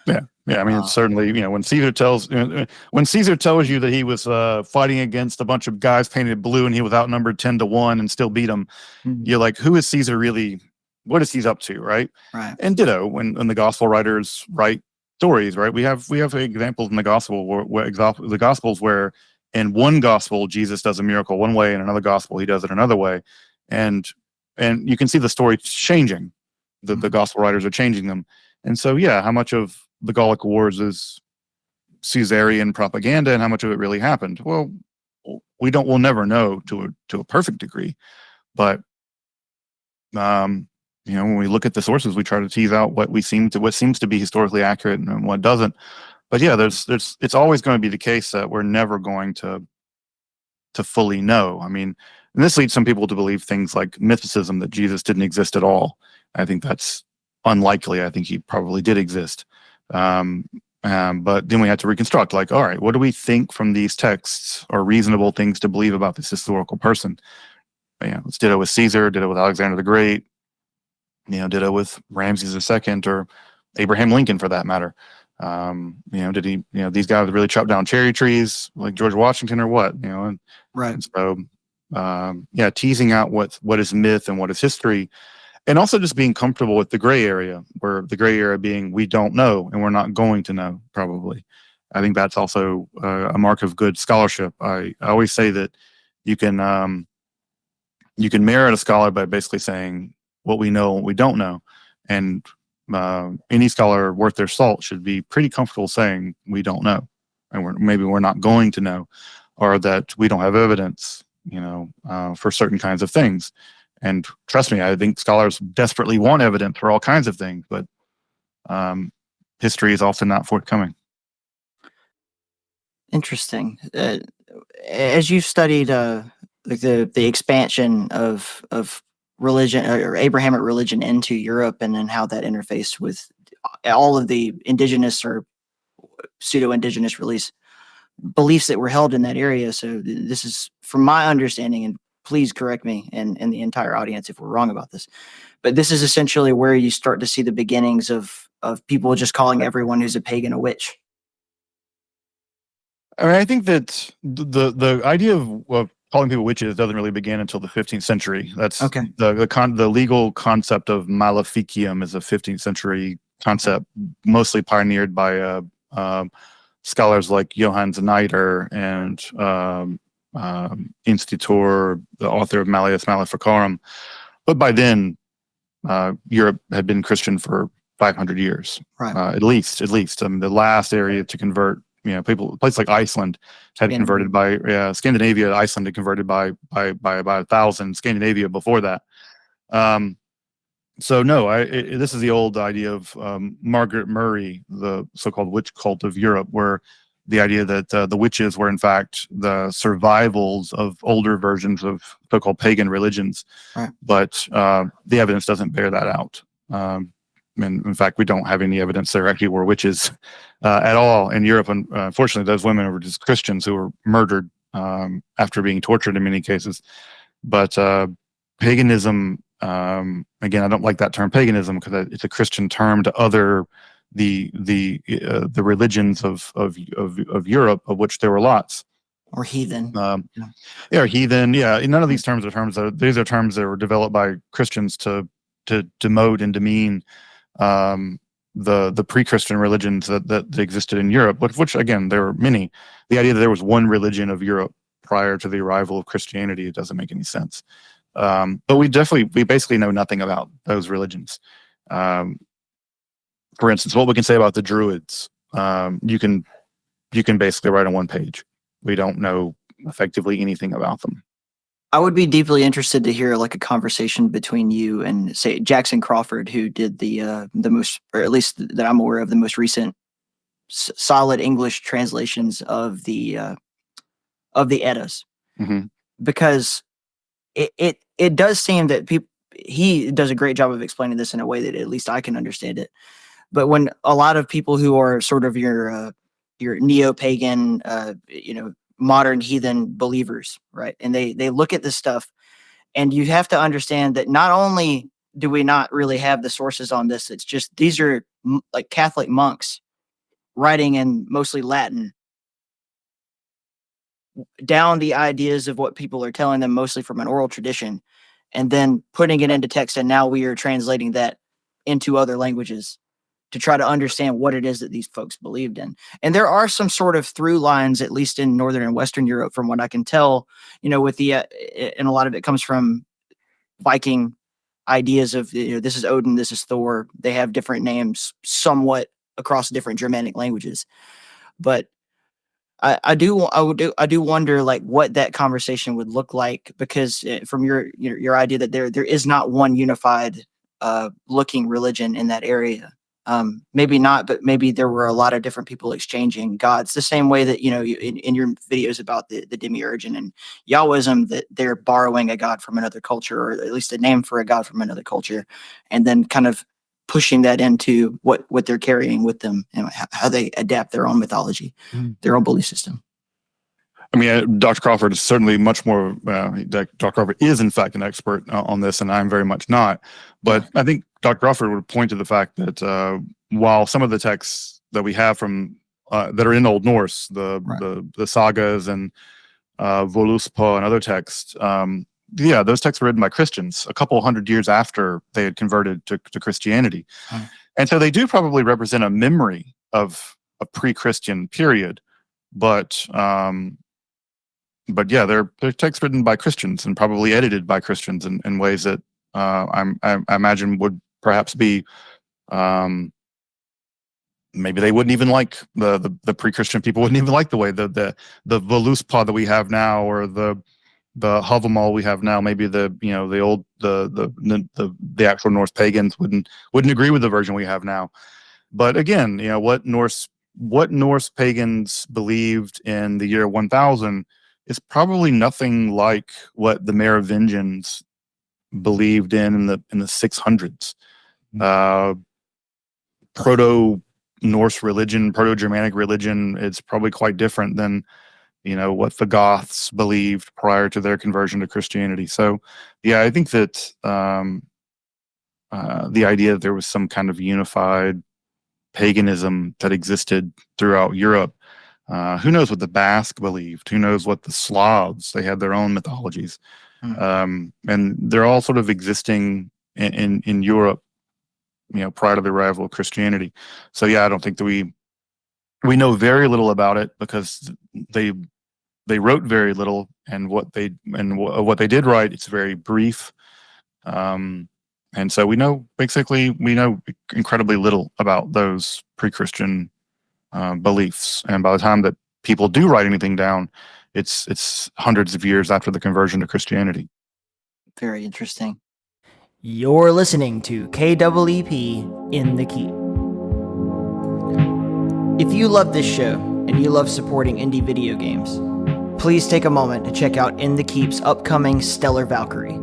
Yeah. I mean, it's certainly, when Caesar tells you that he was fighting against a bunch of guys painted blue and he was outnumbered 10-1 and still beat them, you're like, who is Caesar really? What is he up to, right? Right. And ditto when the gospel writers write stories, right? We have examples in the gospel the gospels where in one gospel Jesus does a miracle one way, in another gospel he does it another way, and you can see the story changing. The gospel writers are changing them, and so how much of the Gallic Wars is Caesarian propaganda and how much of it really happened? Well, we'll never know to a perfect degree, but when we look at the sources, we try to tease out what seems to be historically accurate and what doesn't. But it's always going to be the case that we're never going to fully know. I mean, and this leads some people to believe things like mythicism, that Jesus didn't exist at all. I think that's unlikely. I think he probably did exist. But then we had to reconstruct, like, all right, what do we think from these texts are reasonable things to believe about this historical person? Let's ditto with Caesar, ditto with Alexander the Great, ditto with Ramses II or Abraham Lincoln for that matter. Did he, these guys really chop down cherry trees like George Washington or what? Right. And so, teasing out what is myth and what is history. And also just being comfortable with the gray area, where the gray area being we don't know and we're not going to know, probably. I think that's also a mark of good scholarship. I always say that you can merit a scholar by basically saying what we know and what we don't know. And any scholar worth their salt should be pretty comfortable saying we don't know, and maybe we're not going to know, or that we don't have evidence, for certain kinds of things. And trust me, I think scholars desperately want evidence for all kinds of things, but history is often not forthcoming. Interesting. As you've studied like the expansion of religion or Abrahamic religion into Europe, and then how that interfaced with all of the indigenous or pseudo-indigenous beliefs that were held in that area. So this is, from my understanding and please correct me and the entire audience if we're wrong about this. But this is essentially where you start to see the beginnings of people just calling everyone who's a pagan a witch. I mean, I think that the idea of calling people witches doesn't really begin until the 15th century. That's Okay. The legal concept of maleficium is a 15th century concept, mostly pioneered by scholars like Johann Znaider and Institutor, the author of Malleus Maleficarum. But by then, Europe had been Christian for 500 years, Right. at least. The last area to convert, people, a place like Iceland had converted by Scandinavia. Iceland had converted by about 1,000. Scandinavia before that. So no, this is the old idea of Margaret Murray, the so-called witch cult of Europe, where the idea that the witches were in fact the survivals of older versions of so-called pagan religions, right. But the evidence doesn't bear that out. And in fact, we don't have any evidence there actually were witches at all in Europe. And unfortunately, those women were just Christians who were murdered after being tortured in many cases. But paganism, again, I don't like that term paganism because it's a Christian term to other the religions of Europe, of which there were lots. Or heathen. Yeah, heathen. Yeah, none of these terms are terms these are terms that were developed by Christians to demote and demean the pre-Christian religions that existed in Europe, which again there were many. The idea that there was one religion of Europe prior to the arrival of Christianity, it doesn't make any sense. But we basically know nothing about those religions. For instance, what we can say about the Druids, you can basically write on one page. We don't know effectively anything about them. I would be deeply interested to hear like a conversation between you and say Jackson Crawford, who did the most, or at least that I'm aware of, the most recent solid English translations of the Eddas, Mm-hmm. because it does seem that he does a great job of explaining this in a way that at least I can understand it. But when a lot of people who are sort of your neo-pagan, modern heathen believers, right, and they look at this stuff, and you have to understand that not only do we not really have the sources on this, it's just these are like Catholic monks writing in mostly Latin down the ideas of what people are telling them, mostly from an oral tradition, and then putting it into text. And now we are translating that into other languages to try to understand what it is that these folks believed in. And there are some sort of through lines, at least in Northern and Western Europe, from what I can tell, with the, and a lot of it comes from Viking ideas of, this is Odin, this is Thor. They have different names somewhat across different Germanic languages. But I do wonder like what that conversation would look like, because from your idea that there is not one unified looking religion in that area. Maybe not, but maybe there were a lot of different people exchanging gods, the same way that, in your videos about the demiurge and Yahwism, that they're borrowing a god from another culture, or at least a name for a god from another culture, and then kind of pushing that into what they're carrying with them and how they adapt their own mythology, their own belief system. I mean, Dr. Crawford is certainly much more, Dr. Crawford is in fact an expert on this, and I'm very much not. But I think Dr. Crawford would point to the fact that while some of the texts that we have from, that are in Old Norse, the sagas and Voluspa and other texts, those texts were written by Christians a couple hundred years after they had converted to Christianity. And so they do probably represent a memory of a pre-Christian period, but yeah, they're texts written by Christians and probably edited by Christians in ways that I imagine would perhaps be, maybe they wouldn't even like the pre-Christian people wouldn't even like the way the Voluspa that we have now, or the Havamal we have now. Maybe the actual Norse pagans wouldn't agree with the version we have now. But again, what Norse pagans believed in the year 1000 is probably nothing like what the Merovingians believed in the 600s. Proto-Norse religion, Proto-Germanic religion, it's probably quite different than what the Goths believed prior to their conversion to Christianity. So, yeah, I think that the idea that there was some kind of unified paganism that existed throughout Europe. Who knows what the Basque believed? Who knows what the Slavs? They had their own mythologies, and they're all sort of existing in Europe, prior to the arrival of Christianity. So yeah, I don't think that we know very little about it because they wrote very little, and what they did write, it's very brief. And so we know incredibly little about those pre-Christian beliefs. And by the time that people do write anything down, it's hundreds of years after the conversion to Christianity. Very interesting. You're listening to KEEP in the Keep. If you love this show and you love supporting indie video games, please take a moment to check out In the Keep's upcoming Stellar Valkyrie.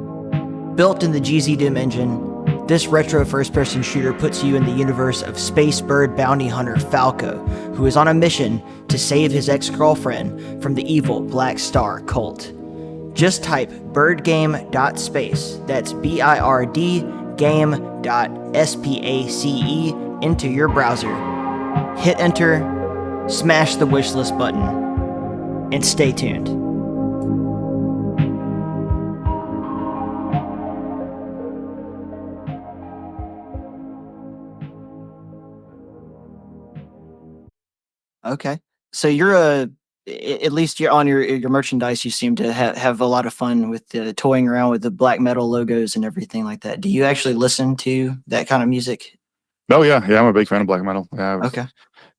Built in the GZ Doom engine, this retro first-person shooter puts you in the universe of space bird bounty hunter Falco, who is on a mission to save his ex-girlfriend from the evil Black Star cult. Just type birdgame.space, that's BIRD game.space into your browser. Hit enter, smash the wishlist button, and stay tuned. Okay. So at least you're on your merchandise, you seem to have a lot of fun with toying around with the black metal logos and everything like that. Do you actually listen to that kind of music? Oh yeah. I'm a big fan of black metal. Okay.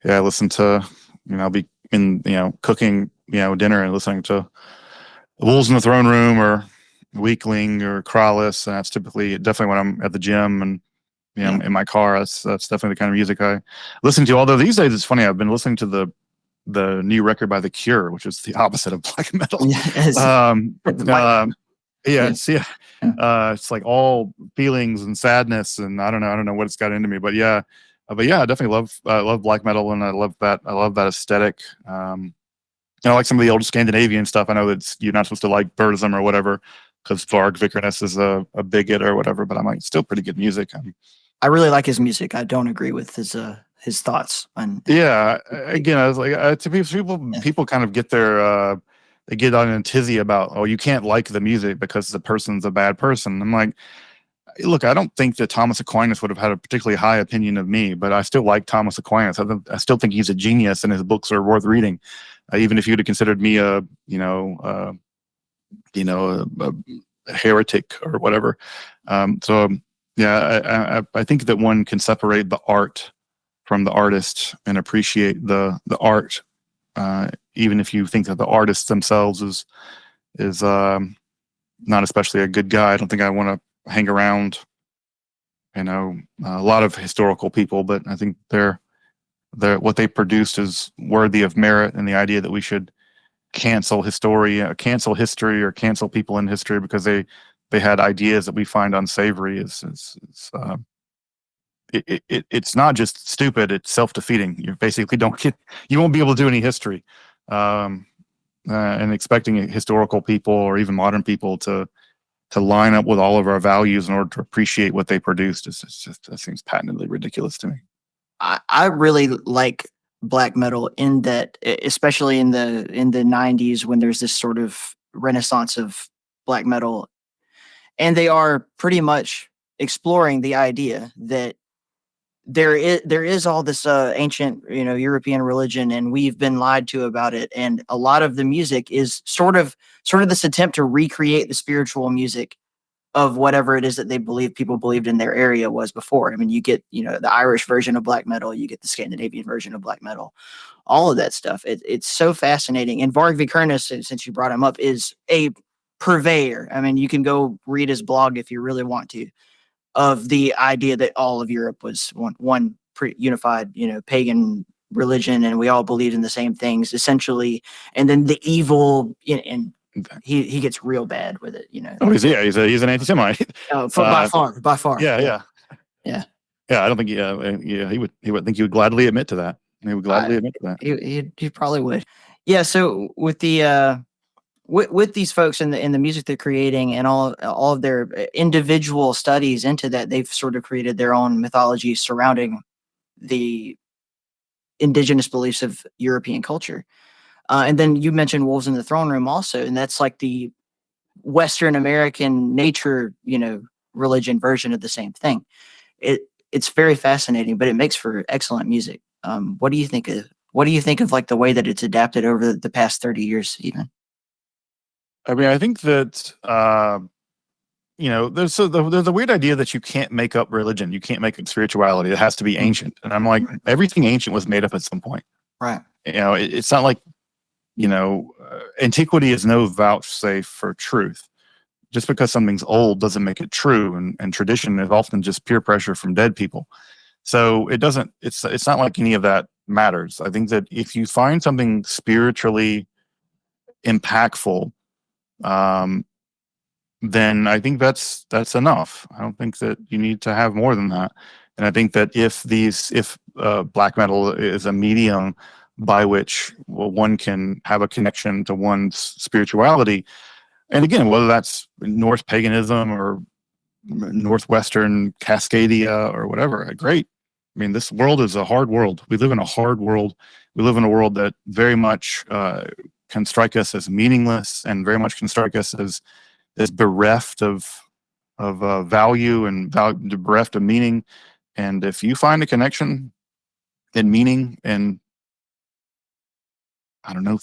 Yeah, I listen to, I'll be in, cooking, dinner and listening to Wolves in the Throne Room or Weakling or Krallis. And that's definitely when I'm at the gym and, in my car. That's definitely the kind of music I listen to. Although these days it's funny, I've been listening to the new record by The Cure, which is the opposite of black metal. It's like all feelings and sadness, and I don't know what it's got into me, but I definitely love black metal, and I love that aesthetic. I like some of the old Scandinavian stuff. I know that you're not supposed to like Buddhism or whatever because Varg Vikernes is a bigot or whatever, but I'm like, still pretty good music. I really like his music. I don't agree with his thoughts on. Yeah, again, I was like, to people kind of get their they get on a tizzy about, oh, you can't like the music because the person's a bad person. I'm like, look, I don't think that Thomas Aquinas would have had a particularly high opinion of me, but I still like Thomas Aquinas. I still think he's a genius, and his books are worth reading, even if you'd have considered me a heretic or whatever. I think that one can separate the art from the artist and appreciate the art, even if you think that the artist themselves is not especially a good guy. I don't think I want to hang around, a lot of historical people, but I think what they produced is worthy of merit, and the idea that we should cancel history, or cancel people in history because they had ideas that we find unsavory it's not just stupid, it's self-defeating. You basically you won't be able to do any history, and expecting historical people or even modern people to line up with all of our values in order to appreciate what they produced that seems patently ridiculous to me. I really like black metal in that, especially in the 90s, when there's this sort of renaissance of black metal. And they are pretty much exploring the idea that there is all this ancient, European religion, and we've been lied to about it. And a lot of the music is sort of this attempt to recreate the spiritual music of whatever it is that people believed in their area was before. I mean, you get, the Irish version of black metal, you get the Scandinavian version of black metal, all of that stuff. It's so fascinating. And Varg Vikernes, since you brought him up, is a purveyor. I mean, you can go read his blog if you really want to, of the idea that all of Europe was one unified, pagan religion, and we all believed in the same things essentially. And then the evil, and he gets real bad with it, Oh, he's an anti-Semite. By far. Yeah. I don't think he would think he would gladly admit to that. He would gladly admit to that. He probably would. Yeah. So with the with these folks and the music they're creating and all of their individual studies into that, they've sort of created their own mythology surrounding the indigenous beliefs of European culture. And then you mentioned Wolves in the Throne Room also, and that's like the Western American nature, religion version of the same thing. It's very fascinating, but it makes for excellent music. What do you think of like the way that it's adapted over the past 30 years even? I mean, I think that there's a weird idea that you can't make up religion, you can't make up spirituality. It has to be ancient, and I'm like, everything ancient was made up at some point. Right. It's not like antiquity is no vouchsafe for truth. Just because something's old doesn't make it true, and tradition is often just peer pressure from dead people. So it's not like any of that matters. I think that if you find something spiritually impactful, then I think that's enough. I don't think that you need to have more than that. And I think that if black metal is a medium by which one can have a connection to one's spirituality, and again, whether that's Norse paganism or Northwestern Cascadia or whatever, great. I mean, this world is a hard world. We live in a hard world. We live in a world that very much can strike us as meaningless, and very much can strike us as bereft of value and bereft of meaning. And if you find a connection and meaning and, I don't know,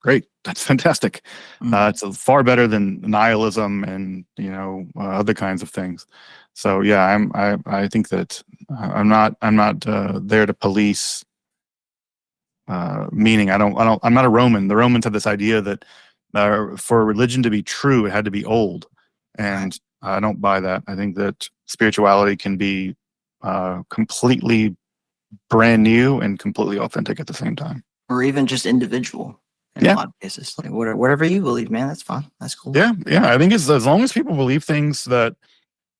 great, that's fantastic. It's far better than nihilism and other kinds of things. So yeah, I think that I'm not there to police meaning. I'm not a Roman. The Romans had this idea that for a religion to be true, it had to be old, and I don't buy that. I think that spirituality can be completely brand new and completely authentic at the same time, or even just individual. In a lot of cases, like whatever you believe, man, that's fine. That's cool. Yeah. I think as long as people believe things that,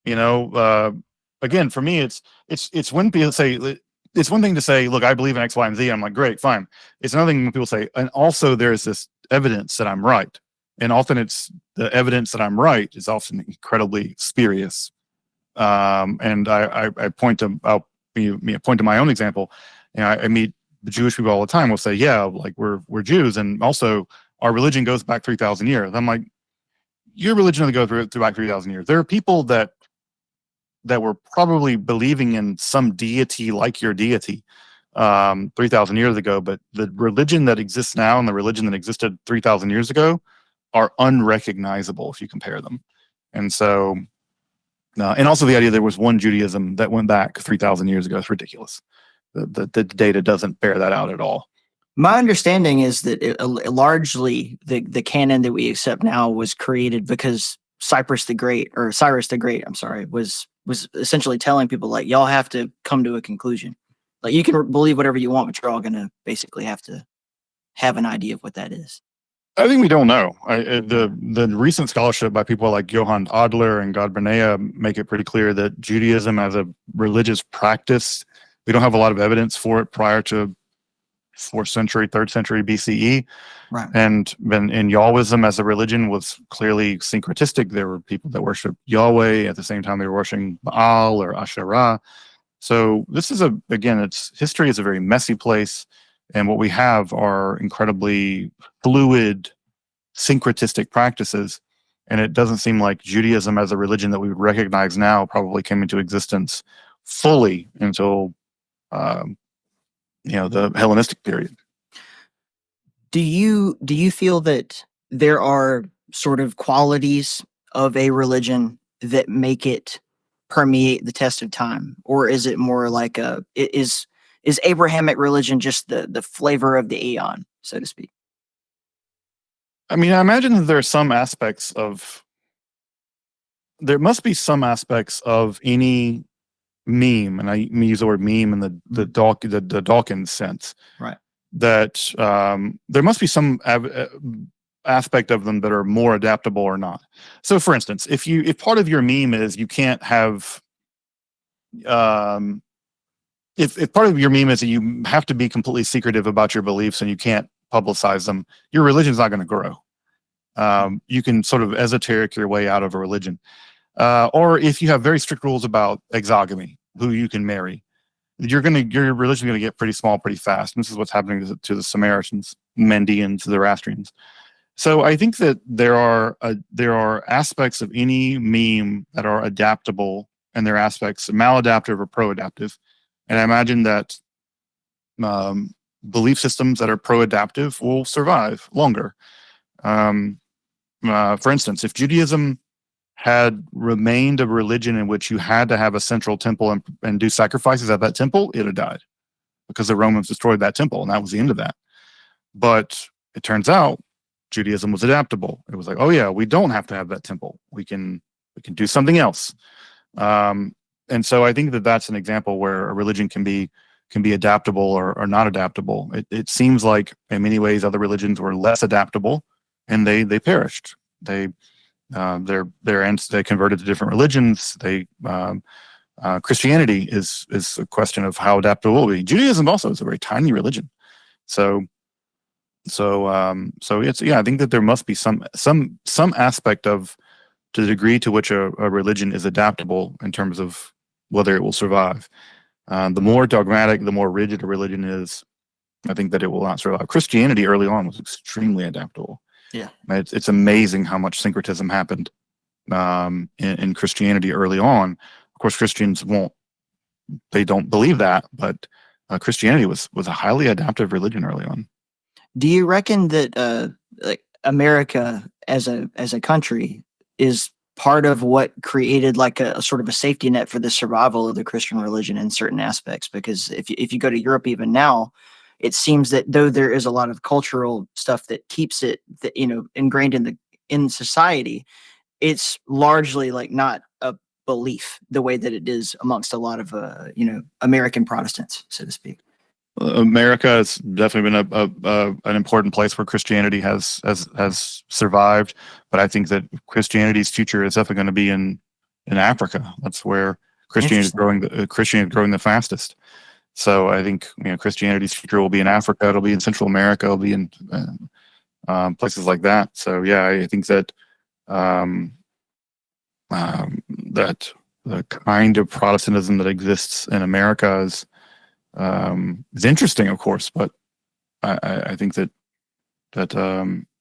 again, for me, it's when people say, it's one thing to say, look, I believe in X, Y, and Z. I'm like, great, fine. It's another thing when people say, and also there's this evidence that I'm right. And often it's the evidence that I'm right is often incredibly spurious. And I point to my own example. I meet the Jewish people all the time. Will say, yeah, like we're Jews, and also our religion goes back 3,000 years. I'm like, your religion only goes through back 3,000 years. There are people that were probably believing in some deity like your deity 3,000 years ago, but the religion that exists now and the religion that existed 3,000 years ago are unrecognizable if you compare them. And so, and also the idea there was one Judaism that went back 3,000 years ago is ridiculous. The data doesn't bear that out at all. My understanding is that largely the canon that we accept now was created because Cyrus the Great, I'm sorry, was essentially telling people, like, y'all have to come to a conclusion. Like, you can believe whatever you want, but you're all going to basically have to have an idea of what that is. I think we don't know. The recent scholarship by people like Johann Adler and God Bernea make it pretty clear that Judaism as a religious practice, we don't have a lot of evidence for it prior to 4th century, 3rd century BCE. Right. And then in Yahwism as a religion was clearly syncretistic. There were people that worship Yahweh at the same time they were worshiping Baal or Asherah. So this is history is a very messy place. And what we have are incredibly fluid, syncretistic practices. And it doesn't seem like Judaism as a religion that we would recognize now probably came into existence fully until the Hellenistic period. Do you feel that there are sort of qualities of a religion that make it permeate the test of time, or is it more like is Abrahamic religion just the flavor of the eon, so to speak? I mean, I imagine that there must be some aspects of any meme, and I use the word meme in the Dawkins sense, right? That there must be some aspect of them that are more adaptable or not. So, for instance, if part of your meme is you can't have if part of your meme is that you have to be completely secretive about your beliefs and you can't publicize them, your religion's not going to grow. You can sort of esoteric your way out of a religion. Or if you have very strict rules about exogamy, who you can marry, your religion's going to get pretty small pretty fast. And this is what's happening to the Samaritans, Mendians, the Zoroastrians. So I think that there are aspects of any meme that are adaptable, and there are aspects maladaptive or pro-adaptive. And I imagine that belief systems that are pro-adaptive will survive longer. For instance, if Judaism had remained a religion in which you had to have a central temple and do sacrifices at that temple, it had died because the Romans destroyed that temple, and that was the end of that. But it turns out Judaism was adaptable. It was like, oh yeah, we don't have to have that temple. We can do something else. And so I think that that's an example where a religion can be adaptable or not adaptable. It seems like in many ways other religions were less adaptable, and they perished. They converted to different religions. Christianity is a question of how adaptable it will be. Judaism also is a very tiny religion. So it's, yeah, I think that there must be some aspect of to the degree to which a religion is adaptable in terms of whether it will survive. The more dogmatic, the more rigid a religion is, I think that it will not survive. Christianity early on was extremely adaptable. Yeah, it's amazing how much syncretism happened in Christianity early on. Of course, Christians don't believe that, but Christianity was a highly adaptive religion early on. do you reckon that like America as a country is part of what created like a sort of a safety net for the survival of the Christian religion in certain aspects? Because if you go to Europe even now, it seems that though there is a lot of cultural stuff that keeps it ingrained in society, it's largely like not a belief the way that it is amongst a lot of American Protestants, so to speak. America has definitely been an important place where Christianity has survived, but I think that Christianity's future is definitely going to be in Africa. That's where Christianity is growing the fastest. So I think Christianity's future will be in Africa. It'll be in Central America. It'll be in places like that. So yeah, I think that that the kind of Protestantism that exists in America is interesting, of course, but I think that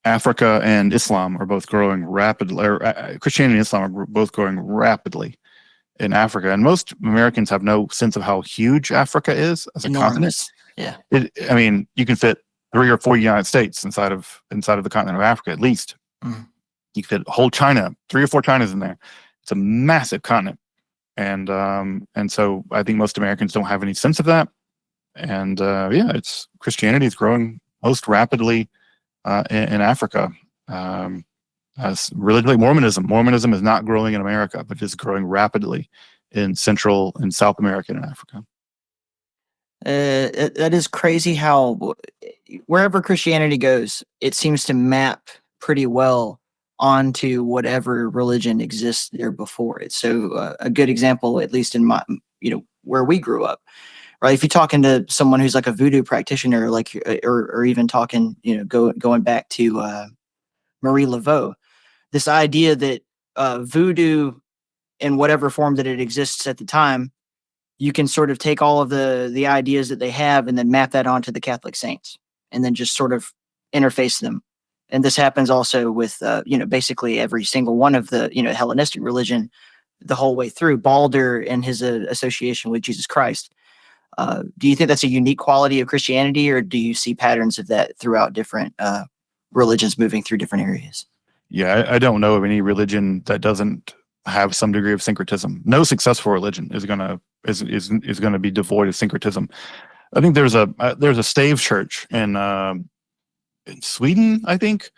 Africa and Islam are both growing rapidly, or Christianity and Islam are both growing rapidly in Africa, and most Americans have no sense of how huge Africa is as a continent. Yeah, I mean, you can fit 3 or 4 United States inside of the continent of Africa at least. Mm. You can fit whole China, 3 or 4 Chinas in there. It's a massive continent, and so I think most Americans don't have any sense of that. And it's Christianity is growing most rapidly in Africa. As religiously, Mormonism is not growing in America, but is growing rapidly in Central and South America and Africa. That is crazy how wherever Christianity goes, it seems to map pretty well onto whatever religion exists there before it. So a good example, at least in my, where we grew up, right? If you're talking to someone who's like a voodoo practitioner, like, or even talking, going back to Marie Laveau, this idea that voodoo in whatever form that it exists at the time, you can sort of take all of the ideas that they have and then map that onto the Catholic saints and then just sort of interface them. And this happens also with, basically every single one of the, Hellenistic religion the whole way through. Balder and his association with Jesus Christ. Do you think that's a unique quality of Christianity, or do you see patterns of that throughout different religions moving through different areas? Yeah, I don't know of any religion that doesn't have some degree of syncretism. No successful religion is gonna be devoid of syncretism. I think there's a stave church in Sweden, I think,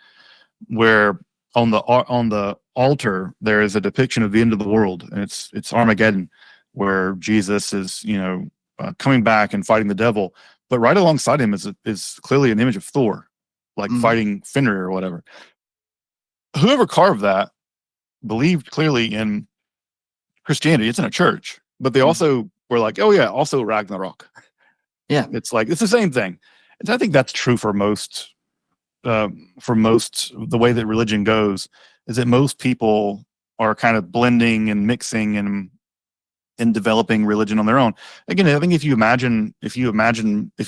where on the altar there is a depiction of the end of the world, and it's Armageddon, where Jesus is coming back and fighting the devil, but right alongside him is clearly an image of Thor, like fighting Fenrir or whatever. Whoever carved that believed clearly in Christianity. It's in a church, but they also we're like, oh yeah, also Ragnarok. Yeah. It's like it's the same thing. And I think that's true for most. The way that religion goes is that most people are kind of blending and mixing and developing religion on their own. Again, I think if you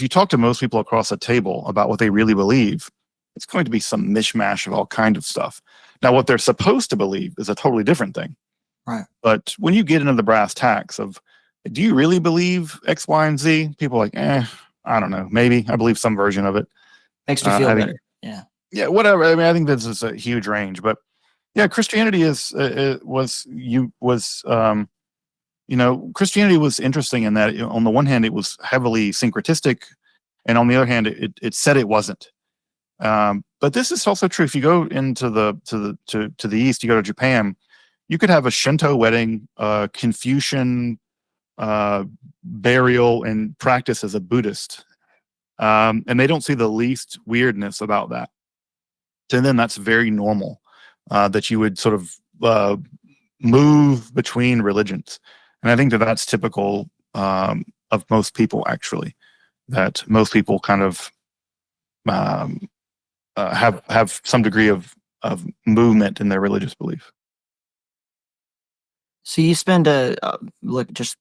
talk to most people across a table about what they really believe, it's going to be some mishmash of all kind of stuff. Now, what they're supposed to believe is a totally different thing. Right. But when you get into the brass tacks of, do you really believe X, Y, and Z? People are like, I don't know. Maybe I believe some version of it. Makes me feel better. Yeah, whatever. I mean, I think this is a huge range, but yeah, Christianity Christianity was interesting in that on the one hand it was heavily syncretistic, and on the other hand it said it wasn't. But this is also true if you go into the east, you go to Japan, you could have a Shinto wedding, Confucian burial and practice as a Buddhist, and they don't see the least weirdness about that. And then that's very normal that you would sort of move between religions. And I think that that's typical of most people, actually, that most people kind of have some degree of movement in their religious belief. So you spend look, just,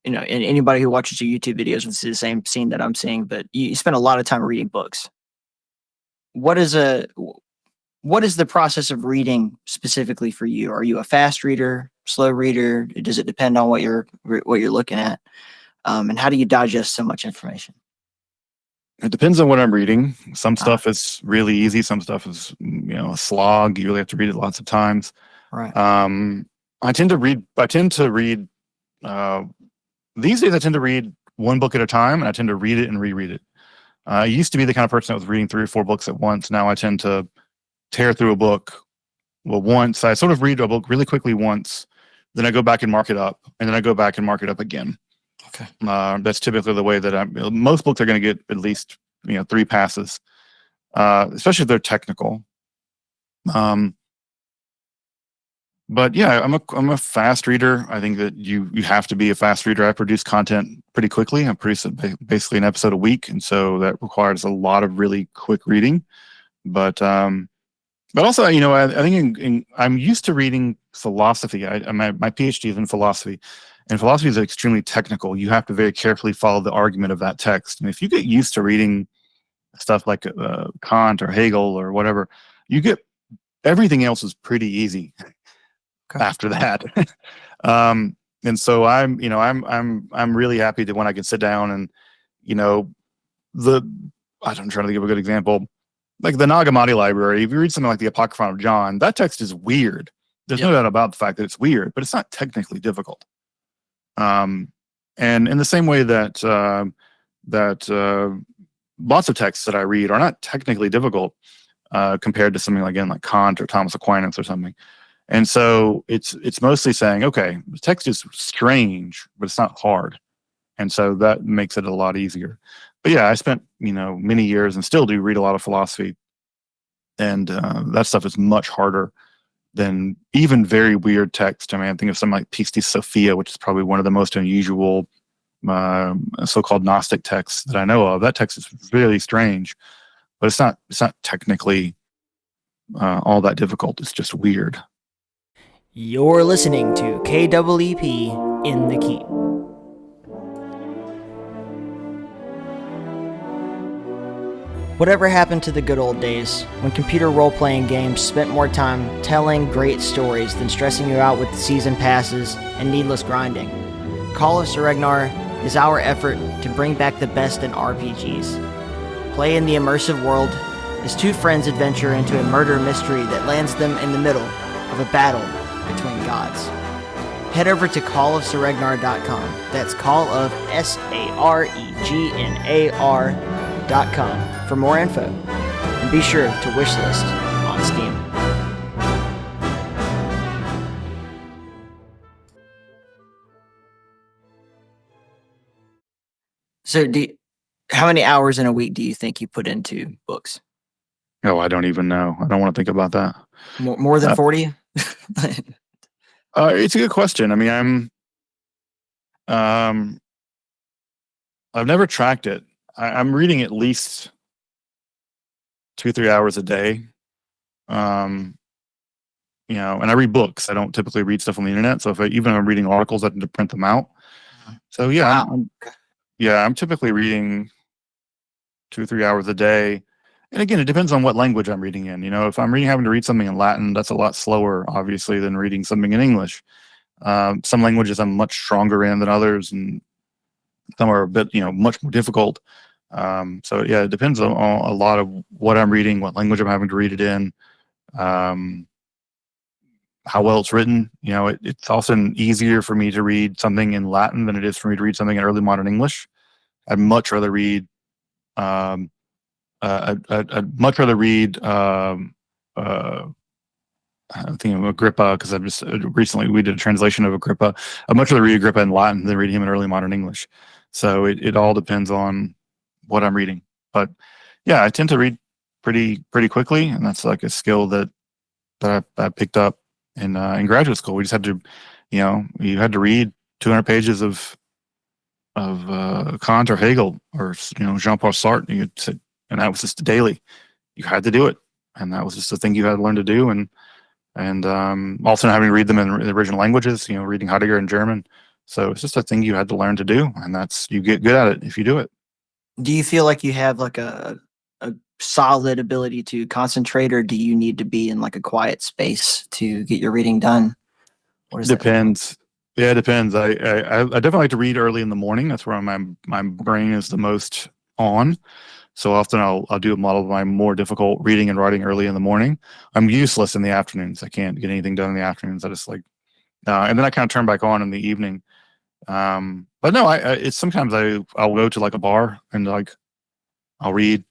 and anybody who watches your YouTube videos will see the same scene that I'm seeing, but you spend a lot of time reading books. What is the process of reading specifically for you? Are you a fast reader, slow reader? Does it depend on what you're looking at? And how do you digest so much information? It depends on what I'm reading. Some stuff is really easy. Some stuff is, a slog. You really have to read it lots of times. Right. I tend to read these days I tend to read one book at a time, and I tend to read it and reread it. I used to be the kind of person that was reading 3 or 4 books at once. Now I tend to tear through a book. Well, once I sort of read a book really quickly once, then I go back and mark it up, and then I go back and mark it up again. Okay. That's typically the way that most books are going to get at least 3 passes, especially if they're technical. But yeah, I'm a fast reader. I think that you have to be a fast reader. I produce content pretty quickly. I produce basically an episode a week, and so that requires a lot of really quick reading. But also, I think I'm used to reading philosophy. My PhD is in philosophy, and philosophy is extremely technical. You have to very carefully follow the argument of that text. And if you get used to reading stuff like Kant or Hegel or whatever, everything else is pretty easy. Okay. After that. And so I'm really happy that when I can sit down and, I'm trying to think of a good example, like the Nag Hammadi library. If you read something like the Apocryphon of John, that text is weird. There's no doubt about the fact that it's weird, but it's not technically difficult. And in the same way that lots of texts that I read are not technically difficult compared to something like Kant or Thomas Aquinas or something. And so it's mostly saying, okay, the text is strange, but it's not hard. And so that makes it a lot easier. But yeah, I spent, many years and still do read a lot of philosophy. And that stuff is much harder than even very weird text. I mean, I think of something like Pistis Sophia, which is probably one of the most unusual so-called Gnostic texts that I know of. That text is really strange, but it's not technically all that difficult. It's just weird. You're listening to KEEP in the Keep. Whatever happened to the good old days when computer role-playing games spent more time telling great stories than stressing you out with season passes and needless grinding? Call of Ragnar is our effort to bring back the best in RPGs. Play in the immersive world as 2 friends adventure into a murder mystery that lands them in the middle of a battle between gods. Head over to callofsaregnar.com. That's callofsaregnar.com for more info. And be sure to wishlist on Steam. So how many hours in a week do you think you put into books? Oh, I don't even know. I don't want to think about that. More than 40? It's a good question. I mean, I've never tracked it. I'm reading at least 2-3 hours a day. And I read books. I don't typically read stuff on the internet. So even if I'm reading articles, I have to print them out. So yeah, Wow. I'm typically reading 2-3 hours a day. And again, it depends on what language I'm reading in. If I'm having to read something in Latin, that's a lot slower, obviously, than reading something in English. Some languages I'm much stronger in than others, and some are a bit, much more difficult. So yeah, it depends on a lot of what I'm reading, what language I'm having to read it in, how well it's written. It's often easier for me to read something in Latin than it is for me to read something in early modern English. I'd much rather read. I'd much rather read. I'm thinking of Agrippa because I've just recently we did a translation of Agrippa. I'd much rather read Agrippa in Latin than read him in early modern English. So it all depends on what I'm reading. But yeah, I tend to read pretty quickly, and that's like a skill that I picked up in graduate school. We just had to, you had to read 200 pages of Kant or Hegel or Jean-Paul Sartre, and that was just daily. You had to do it, and that was just a thing you had to learn to do. And also having to read them in the original languages, reading Heidegger in German. So it's just a thing you had to learn to do, and you get good at it if you do it. Do you feel like you have like a solid ability to concentrate, or do you need to be in like a quiet space to get your reading done? What is Depends. Yeah, it depends. I definitely like to read early in the morning. That's where my brain is the most on. So often I'll do a lot of my more difficult reading and writing early in the morning. I'm useless in the afternoons. I can't get anything done in the afternoons. I just and then I kind of turn back on in the evening. But no, it's sometimes I'll go to like a bar and like I'll read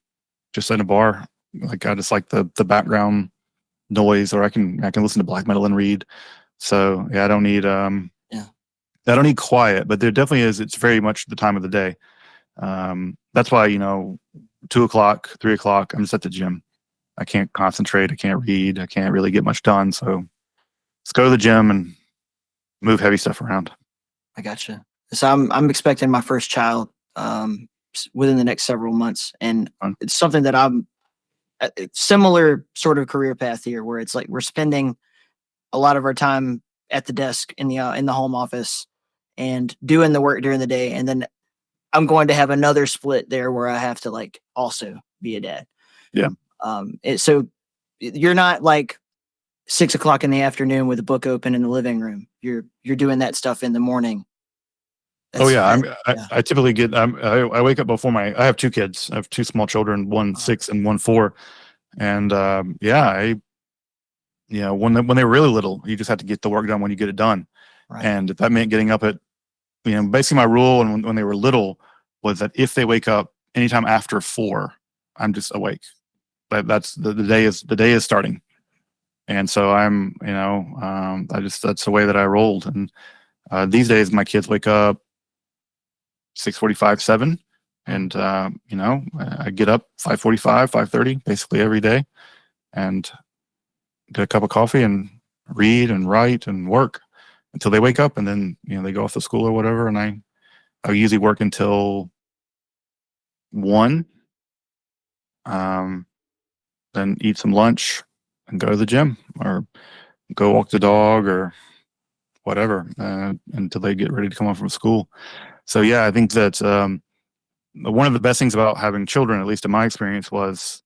just in a bar. Like I just like the background noise, or I can listen to black metal and read. So yeah, I don't need I don't need quiet, but there definitely is. It's very much the time of the day. That's why 2 o'clock, 3 o'clock, I'm just at the gym. I can't concentrate. I can't read. I can't really get much done. So let's go to the gym and move heavy stuff around. I gotcha. So I'm expecting my first child within the next several months, and it's something that I'm similar sort of career path here, where it's like we're spending a lot of our time at the desk in the home office and doing the work during the day, and then I'm going to have another split there where I have to like also be a dad. Yeah. So you're not like 6 o'clock in the afternoon with a book open in the living room. You're doing that stuff in the morning. I typically get. I wake up before I have 2 kids. I have 2 small children, one 6 and one 4. And when they were really little, you just have to get the work done when you get it done. Right. And if that meant getting up at, basically my rule, and when they were little, was that if they wake up anytime after 4, I'm just awake. That's the day is starting. And so I'm, that's the way that I rolled. And these days my kids wake up 6:45, 7, and I get up 5:45, 5:30, basically every day, and get a cup of coffee and read and write and work until they wake up, and then they go off to school or whatever. And I usually work until 1, then eat some lunch and go to the gym or go walk the dog or whatever until they get ready to come home from school. So yeah, I think that one of the best things about having children, at least in my experience, was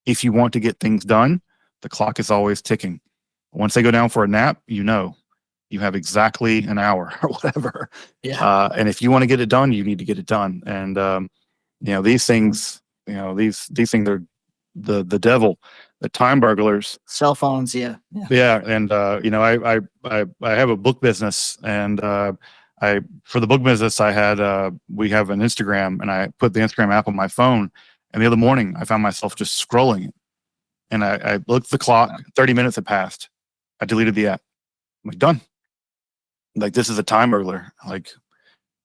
if you want to get things done, the clock is always ticking. Once they go down for a nap, you have exactly an hour or whatever. Yeah. And if you want to get it done, you need to get it done. And these things, these things are the devil, the time burglars. Cell phones, yeah. And I have a book business, and for the book business I had we have an Instagram, and I put the Instagram app on my phone, and the other morning I found myself just scrolling it, and I looked at the clock, 30 minutes had passed. I deleted the app. I'm like, done. Like, this is a time burglar. Like,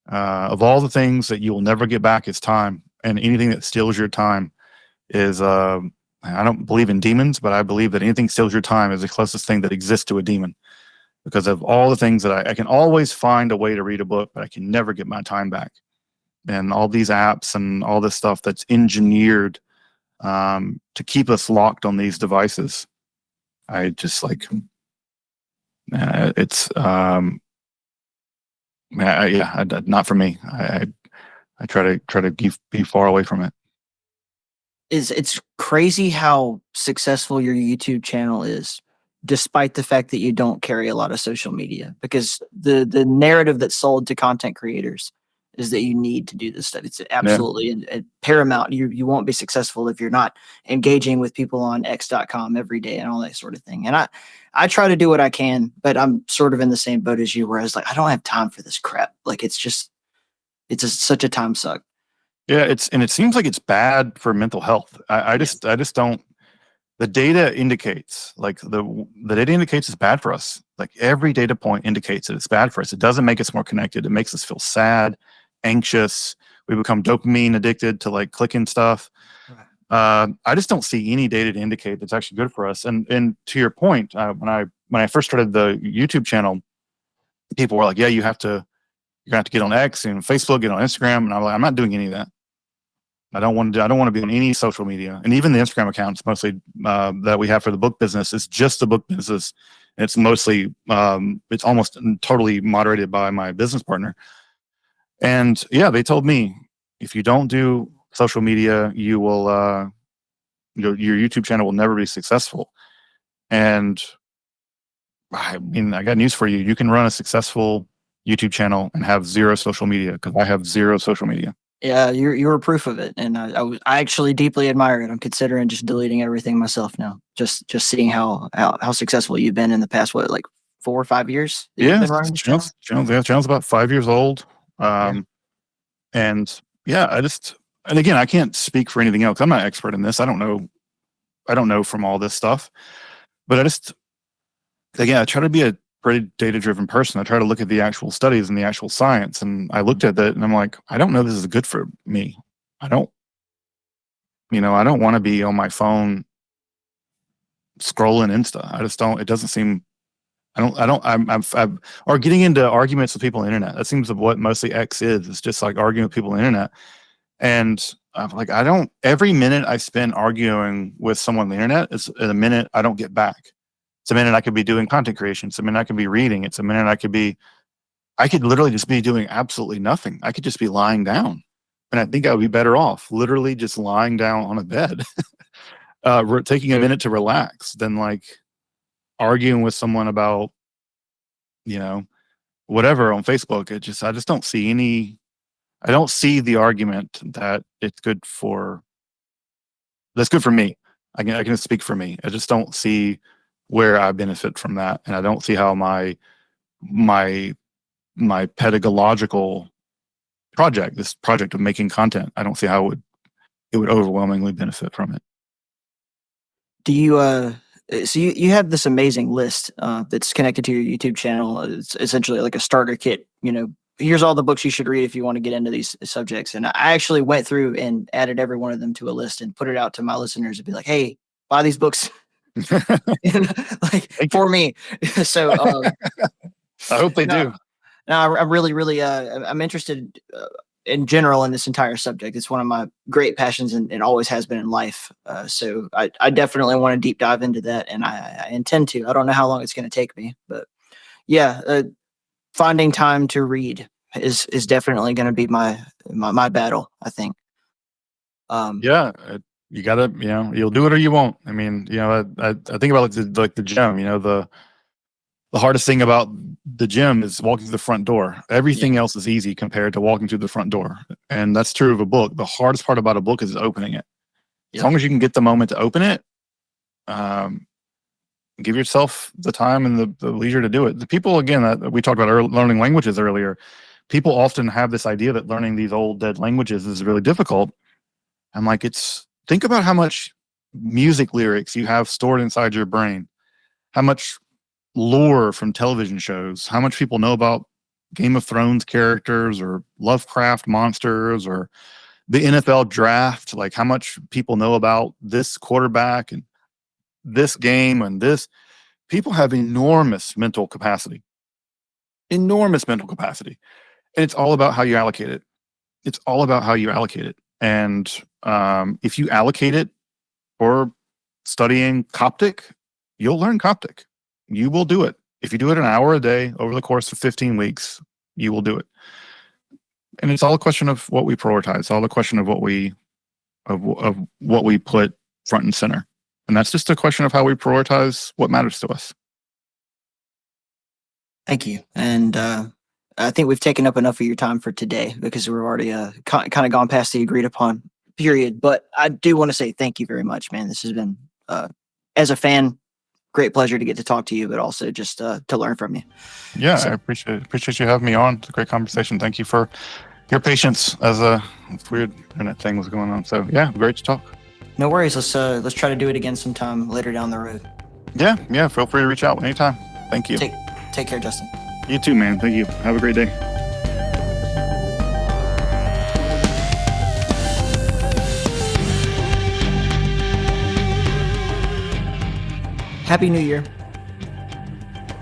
of all the things that you will never get back is time, and anything that steals your time is I don't believe in demons, but I believe that anything steals your time is the closest thing that exists to a demon. because of all the things that I can always find a way to read a book, but I can never get my time back. And all these apps and all this stuff that's engineered to keep us locked on these devices. I just like, it's, not for me. I try to be far away from it. It's crazy how successful your YouTube channel is, despite the fact that you don't carry a lot of social media, because the narrative that's sold to content creators is that you need to do this stuff. It's absolutely paramount. You won't be successful if you're not engaging with people on x.com every day and all that sort of thing. And I try to do what I can, but I'm sort of in the same boat as you, where I was like, I don't have time for this crap. Like, such a time suck. Yeah, it seems like it's bad for mental health. I just don't. The data indicates, like the data indicates it's bad for us. Like every data point indicates that it's bad for us. It doesn't make us more connected. It makes us feel sad, anxious. We become dopamine addicted to like clicking stuff. I just don't see any data to indicate that's actually good for us. And to your point, when I first started the YouTube channel, people were like, "Yeah, you're gonna have to get on X and Facebook, get on Instagram," and I'm like, "I'm not doing any of that. I don't want to be on any social media." And even the Instagram accounts, mostly that we have for the book business, is just the book business. It's mostly, it's almost totally moderated by my business partner. And yeah, they told me, if you don't do social media, you will, your YouTube channel will never be successful. And I mean, I got news for you. You can run a successful YouTube channel and have zero social media, because I have zero social media. Yeah, you're proof of it, and I actually deeply admire it. I'm considering just deleting everything myself now. Just seeing how successful you've been in the past, what, like 4 or 5 years? Yeah, channel's about 5 years old. And yeah, and again, I can't speak for anything else. I'm not an expert in this. I don't know from all this stuff, but I try to be a pretty data-driven person. I try to look at the actual studies and the actual science, and I looked at that and I'm like, I don't know this is good for me. I don't want to be on my phone scrolling Insta. I just don't. It doesn't seem. I'm or getting into arguments with people on the internet. That seems what mostly X is. It's just like arguing with people on the internet. And I'm like, every minute I spend arguing with someone on the internet is a minute I don't get back. It's a minute I could be doing content creation. It's a minute I could be reading. It's a minute I could literally just be doing absolutely nothing. I could just be lying down. And I think I would be better off literally just lying down on a bed, taking a minute to relax, than like arguing with someone about, whatever on Facebook. I just don't see I don't see the argument that that's good for me. I can speak for me. I just don't see where I benefit from that. And I don't see how my pedagogical this project of making content, I don't see how it would overwhelmingly benefit from it. Do you so you have this amazing list that's connected to your YouTube channel. It's essentially like a starter kit. Here's all the books you should read if you want to get into these subjects. And I actually went through and added every one of them to a list and put it out to my listeners and be like, "Hey, buy these books." Like, for me. So I hope they do. No, I'm really I'm interested in general in this entire subject. It's one of my great passions, and it always has been in life. So I definitely want to deep dive into that, and I intend to. I don't know how long it's going to take me, but yeah, finding time to read is definitely going to be my battle, I think. Yeah, you gotta, you'll do it or you won't. I mean, I think about like the gym. The hardest thing about the gym is walking through the front door. Everything else is easy compared to walking through the front door. And that's true of a book. The hardest part about a book is opening it. As long as you can get the moment to open it, give yourself the time and the leisure to do it. The people, again, that we talked about learning languages earlier, people often have this idea that learning these old dead languages is really difficult. I'm like, think about how much music lyrics you have stored inside your brain, how much lore from television shows, how much people know about Game of Thrones characters or Lovecraft monsters or the NFL draft, like how much people know about this quarterback and this game and this. people have enormous mental capacity. Enormous mental capacity. And it's all about how you allocate it. It's all about how you allocate it. And if you allocate it for studying Coptic, you'll learn Coptic. You will do it. If you do it an hour a day over the course of 15 weeks, you will do it. And it's all a question of what we prioritize. It's all a question of what we put front and center. And that's just a question of how we prioritize what matters to us. Thank you. And I think we've taken up enough of your time for today because we're already kind of gone past the agreed upon period. But I do want to say thank you very much, man. This has been, as a fan, great pleasure to get to talk to you, but also just to learn from you. Yeah, so, I appreciate you having me on. It's a great conversation. Thank you for your patience as a weird internet thing was going on. So yeah, great to talk. No worries. Let's try to do it again sometime later down the road. Yeah. Feel free to reach out anytime. Thank you. Take care, Justin. You too, man. Thank you. Have a great day. Happy New Year.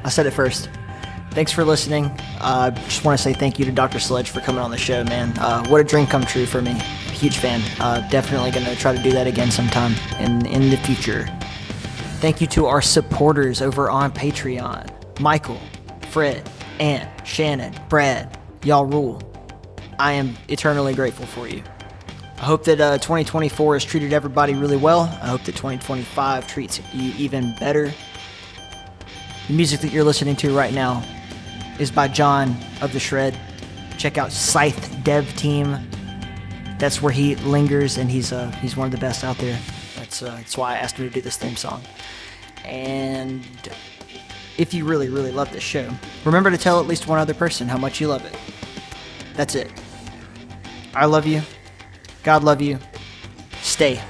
I said it first. Thanks for listening. Just want to say thank you to Dr. Sledge for coming on the show, man. What a dream come true for me. Huge fan. Definitely going to try to do that again sometime in the future. Thank you to our supporters over on Patreon. Michael, Fred, Ant, Shannon, Brad. Y'all rule. I am eternally grateful for you. I hope that 2024 has treated everybody really well. I hope that 2025 treats you even better. The music that you're listening to right now is by John of the Shred. Check out Scythe Dev Team. That's where he lingers, and he's one of the best out there. That's why I asked him to do this theme song. And if you really, really love this show, remember to tell at least one other person how much you love it. That's it. I love you. God love you. Stay